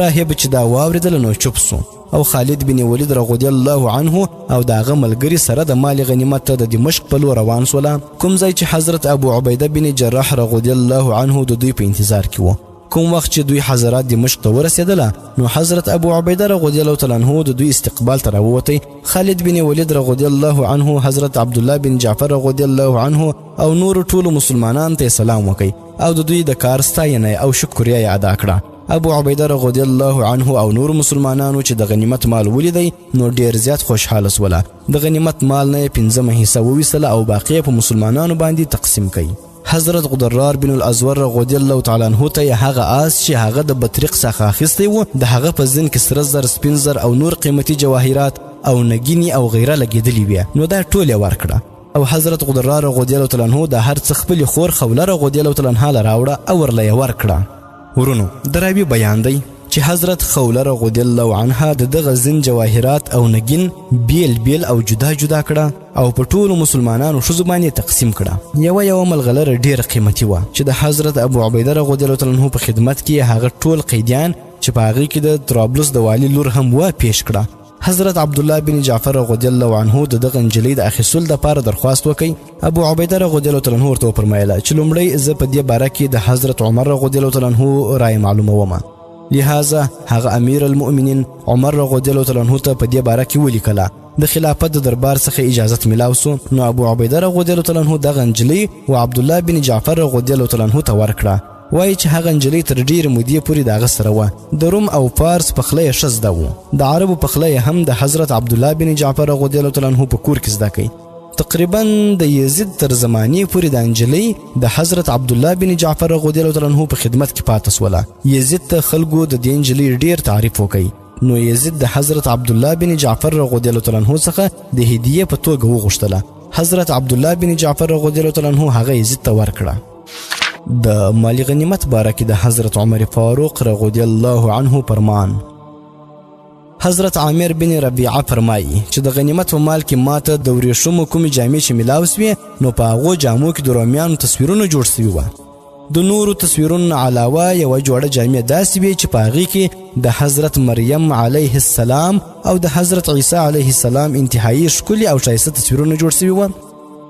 راهب چې دا واورېدله نو چوپ سو او خالد بن ولید رضی الله عنه او د هغه ملګري سره د مال غنیمت ته د دمشق په لور روان سوله، کوم ځای چې حضرت ابو عبیده بن جراح رضی الله عنه د دوی په انتظار کې و. کوم وخت چې دوی حضرات دمشق ته ورسېدله نو حضرت ابو عبیده رضی الله تعالی عنه د دوی استقبال ته راووتی. خالد بن ولید رضی الله عنه حضرت عبدالله بن جعفر رضی الله عنه او نور ټولو مسلمانانو ته سلام وکړي او د دوی د کار ستاینه او شکریه یې ادا کړه. ابو عبیده رضی الله عنه او نور مسلمانانو چې د غنیمت مال ولیدی نو ډیر زیات خوشحاله سوله. د غنیمت مال نه 15 حصہ وویستله او باقی په مسلمانانو باندې تقسیم کړي. حضرت غدرار بن الازور رضی الله تعالی عنه ته هغه آس چې هغه د بطریق څخه اخیستی و د هغه په ځین کې سره زر، سپین زر او نور قیمتي جواهرات او نګینی او غیره لګېدلې وې نو دا ټول یې ورکړه. او حضرت غدرار رضی الله تعالی عنه د هر څه خپل خور خوله رضی الله تعالی عنها راوړه او ورله یې ورکړه. ورونو دراوی بیان دی چې حضرت خوله رضی الله عنها د دغه زین جواهرات او نګین بیل بیل او جدا جدا کړه او په ټولو مسلمانانو ښځو باندې تقسیم کړه. یوه ملغلره ډیره قیمتي وه چې د حضرت ابو عبیده رضی الله تعالی عنه په خدمت کې هغه ټول قیدیان چې په هغې کې د طرابلس د والي لور هم وه پیش کړه. حضرت عبدالله بن جعفر رضی الله عنه د دغه نجلۍ د اخیستلو دپاره درخواست وکړي. ابو عبیده رضی الله تعالی عنه ورته وفرمایله چې لومړی زه په دې باره کې د حضرت عمر رضی الله تعالی عنه رای معلومومه، لہذا هغه امیر المؤمنین عمر رضی الله تعالی عنه ته په دې باره کې ولیکله. د خلافت د دربار څخه اجازت میلاو سو نو ابو عبیده رضی الله تعالی عنه دغه نجلۍ و عبدالله بن جعفر رضی الله تعالی عنه ته ورکړه. وایي چې هغه نجلۍ تر ډیرې مودې پورې د هغه سره وه. د روم او فارس پخلی یې ښه زده و، د عربو پخلی هم د حضرت عبدالله بن جعفر رضی الله تعالی عنه په کور کې زده کوي. تقریبا د یزید تر زمانې پورې د نجلۍ د حضرت عبدالله بن جعفر رضی الله تعالی عنه په خدمت کې پاتې سوله. یزید ته خلکو د دې نجلۍ ډیر تعریف وکړي نو یزید د حضرت عبدالله بن جعفر رضی الله تعالی عنه څخه د هدیې په توګه وغوښتله. حضرت عبدالله بن جعفر رضی الله تعالی عنه هغه یزید ته ورکړه. د مالی غنیمت باره کې د حضرت عمر فاروق رضی الله عنه فرمان. حضرت عامر بن ربیعه فرمایي چې د غنیمت په مال کې ماته د ورېښمو کومې جامې چې میلاو سوې نو په هغو جامو کې د رومیانو تصویرونه جوړ سوي وه. د نورو تصویرونو علاوه یوه جوړه جامې داسې وې چې په هغې کې د حضرت مریم علیه السلام او د حضرت عیسی علیه السلام انتهایی ښکلي او ښایسته تصویرونه جوړ سوي وه.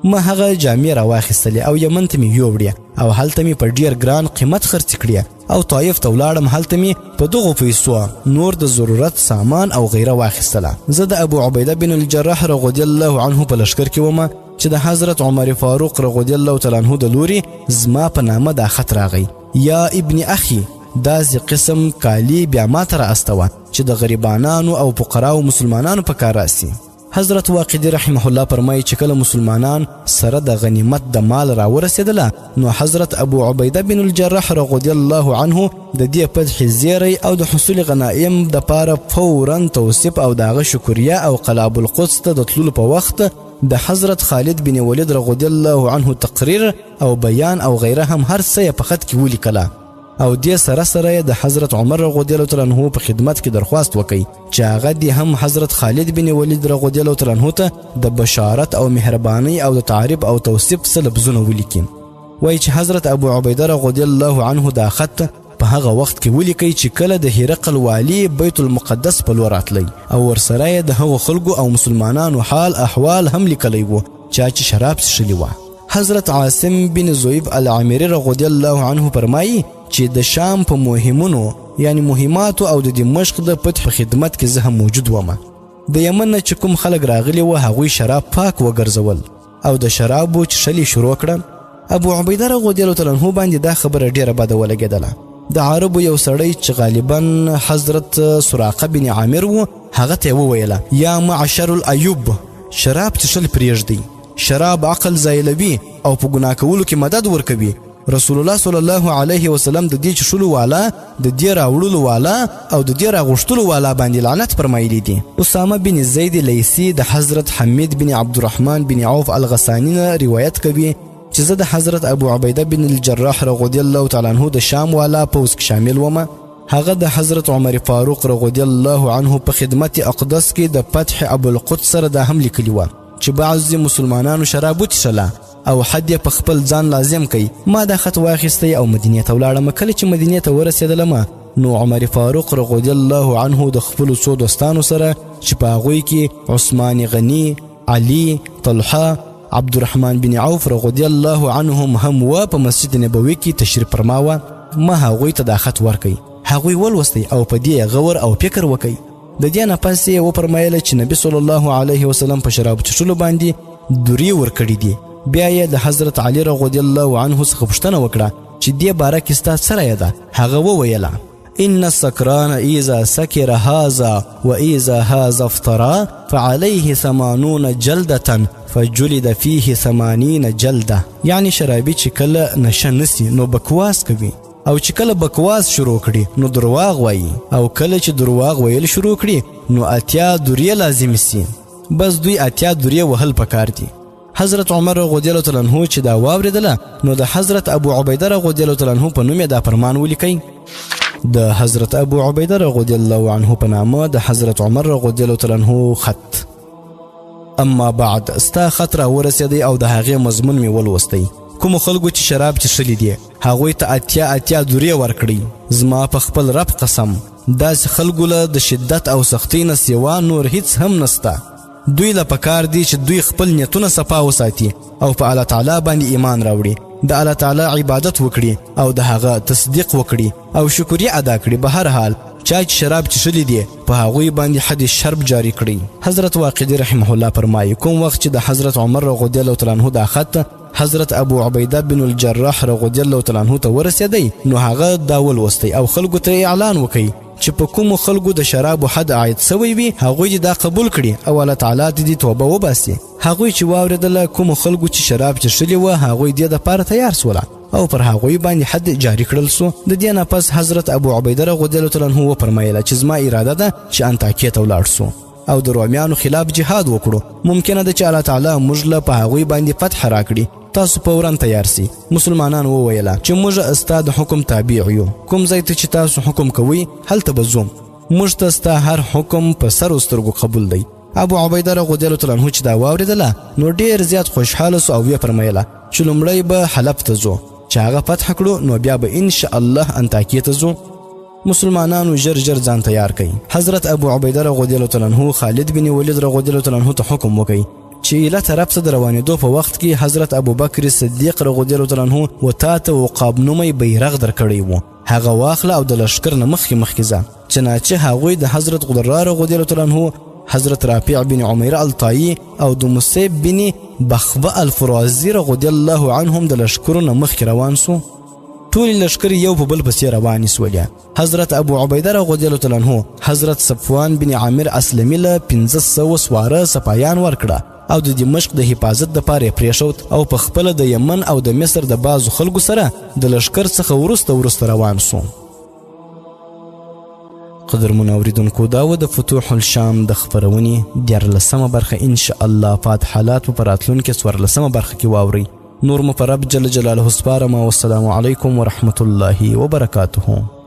ما هغه جامې راواخیستلې او یمن ته مې یووړې او هلته مې په ډېر ګران قیمت خرڅې کړې او طایف ته ولاړم. هلته مې په دغو پیسو نور د ضرورت سامان او غیره واخیستله. زه د ابو عبیده بن الجراح رضی الله عنه په لښکر کې ومه چې د حضرت عمر فاروق رضی الله تعالی عنه د لوري زما په نامه دا خط راغی: یا ابن اخي، داسې قسم کالی بیا ما ته رااستوه چې د غریبانانو او فقراو مسلمانانو په کار راسي. حضرت واقدي رحمه الله فرمایي چې کله مسلمانان سره د غنیمت د مال راورسېدله نو حضرت ابو عبیده بن الجراح رضی الله عنه د دې فتح زیری او د حصول غنایم د پاره فورا توصیف او داغه شکریه او قلاب القدس ته د تللو په وخت د حضرت خالد بن ولید رضی الله عنه تقریر او بیان او غیره هم هر څه په خط کې ولیکله او دې سره سره د حضرت عمر رضی الله تعالی عنه په خدمت کې درخواست وکړي چې هغه دې هم حضرت خالد بن ولید رضی الله تعالی عنه ته د بشارت او مهرباني او د تعریف او توصیف څه لفظونه ولیکي. وایي چې حضرت ابو عبیده رضی الله عنه دا خط په هغه وخت کې ولیکي چې کله د هرقل والی بیت المقدس په لور راتلی او ورسره یې د هغو خلکو او مسلمانانو حال احوال هم لیکلی و چې شراب څښلي وه. حضرت عاصم بن زویب العامري رضی الله عنه فرمایي چې د شام په مهمونو یعنی مهماتو او د دمشق د فتح خدمت کې زه هم موجود وم. د یمن نه چې کوم خلک راغلي وه هغوی شراب پاک وګرځول او د شرابو څښل شروع کړل. ابو عبیده رضی الله تعالی عنه باندې دا خبره ډیره بده ولګېدله. د عربو یو سړی چې غالبا حضرت سراقه بن عامر و هغه ته وویله: یا معشر الایوب، شراب څښل پرېږدئ، شراب عقل زایلوي او په ګناه کولو کې مدد ورکوي. رسول الله صلی الله علیه وسلم د دې څښلو والا، د دې راوړلو والا او د دې راغوښتلو والا باندې لعنت فرمایلی دي. اسامه بن زید لیثي د حضرت حمید بن عبدالرحمن بن عوف الغسانی نه روایت کوي چې زه د حضرت ابو عبیده بن الجراح رضی الله تعالی عنه د شام والا پوځ کې شامل وم. هغه د حضرت عمر فاروق رضی الله عنه په خدمت اقدس کې د فتح ابو القدس سره دا هم لیکلی و چې بعضې مسلمانانو شراب وڅښله او حد یې په خپل ځان لازم کوي. ما دا خط واخیستی او مدینې ته ولاړم. کله چې مدینې ته ورسېدلم نو عمر فاروق رضی الله عنه د خپلو څو دوستانو سره چې په هغوی کې عثمان غني، علي، طلحه، عبدالرحمن بن عوف رضی الله عنهم هم و په مسجد نبوي کې تشریف فرما وه. ما هغوی ته دا خط ورکړئ، هغوی ولوستی او په دې غور او فکر وکړئ. د دې نه پس یې وفرمایله چې نبي صلی الله علیه وسلم په شرابو څښلو باندې دوری ورکړي دي. بیا یې د حضرت علی رضی الله عنه څخه پوښتنه وکړه چې دې باره کې ستا څه رایه ده. هغه وویله: ان السکران اذا سکر هذا و اذا هذا افترا فعليه 80 جلدة فجلد فيه 80 جلده. یعنی شرابي چې کله نشه نسی نو بکواس کوي او چې کله بکواس شروع کړي نو درواغ وایي او کله چې درواغ ویل شروع کړي نو 80 دوریه لازم سي. بس دوی 80 دوریه وهل پکار دي. حضرت عمر رضی الله تعالی عنه چې دا واوریدله نو د حضرت ابو عبیده رضی الله تعالی عنه په نوم دا فرمان ولیکي. د حضرت ابو عبیده رضی الله عنه په نامه د حضرت عمر رضی الله تعالی عنه خط. اما بعد، ستا خط را ورسېدی او د هغې مضمون مې ولوستی. کومو خلکو چې شراب څښلي دي هغوی ته 80 دوریه ورکړئ. زما په خپل رب قسم داسې خلکو له د شدت او سختۍ نه سوا نور هیڅ هم نسته. دوی له پکار دي چې دوی خپل نیتونه صفا وساتي او په الله تعالی باندې ایمان راوړي، د الله تعالی عبادت وکړي او د هغه تصدیق وکړي او شکریه ادا کړي. به هر حال چا چې شراب څښلي دي په هغوی باندې حد شرب جاری کړي. حضرت واقدي رحمه الله فرمایي کوم وخت چې د حضرت عمر رضی الله تعالی عنه دا خط حضرت ابو عبیده بن الجراح رضی الله تعالی عنه ته ورسېدی نو هغه دا ولوستی او خلکو ته اعلان وکړي چې په کومو خلکو د شرابو حد عاید سوی وي هغوی دا قبول کړي او الله تعالی دې توبه وباسي. هغوی چې واورېدله کومو خلکو چې شراب څښلي وه هغوی دې دپاره تیار سوله او پر هغوی باندې حد جاری کړل سو. د دې نه پس حضرت ابو عبیده رضی الله تعالی عنه وفرمایله چې زما اراده ده چې انطاکیې ته ولاړ سو او د رومیانو خلاف جهاد وکړو. ممکنه ده چې الله تعالی موږ له په هغوی باندې فتح راکړي. تاسو فوراً تیار سي. مسلمانان وویله چې موږ ستا د حکم تابع یو، کوم ځای ته چې تاسو حکم کوئ هلته به ځو. موږ ته ستا هر حکم په سر و سترګو قبول دی. ابو عبیده رضی الله تعالی عنه چې دا واورېدله نو ډېر زیات خوشحاله سو او ویې فرمایله چې لومړی به حلب ته ځو چې هغه فتح کړو نو بیا به ان شاء الله انطاکیه ته ځو. مسلمانانو ژر ځان تیار کړئ. حضرت ابو عبیده رضی الله تعالی عنہ خالد بن ولید رضی الله تعالی عنہ ته حکم وکړي چې ایله طرف ته د روانېدو په وخت کې حضرت ابوبکر صدیق رضی الله تعالی عنہ و تا ته عقاب نومی بیرغ درکړی و، هغه واخله او د لشکر نه مخکې ځه. چنانچه هغوی د حضرت قدرا رضی الله تعالی عنہ، حضرت رافع بن عمیر الطایی او د مصعب بن بخبه الفرازی رضی الله عنهم د لشکرو نه مخکې روان سو. ټول لشکر یو په بل پسې روان سول. حضرت ابو عبیده رضی الله تعالی عنہ حضرت صفوان بن عامر اسلمی له 1500 سواره سپایان ورکړه او د دمشق د حفاظت دپاره یې پرېښود او په خپله د یمن او د مصر د بعضو خلکو سره د لشکر څخه وروسته روان سو. قدرمنو اوریدونکو، دا و د فتوح الشام د خپرونې 14مه برخه. انشاء الله فاتحالات په راتلونکې 14مه برخه کې واورئ. نور مو په رب جل جلاله سپارم. والسلام علیکم ورحمة الله وبرکاته.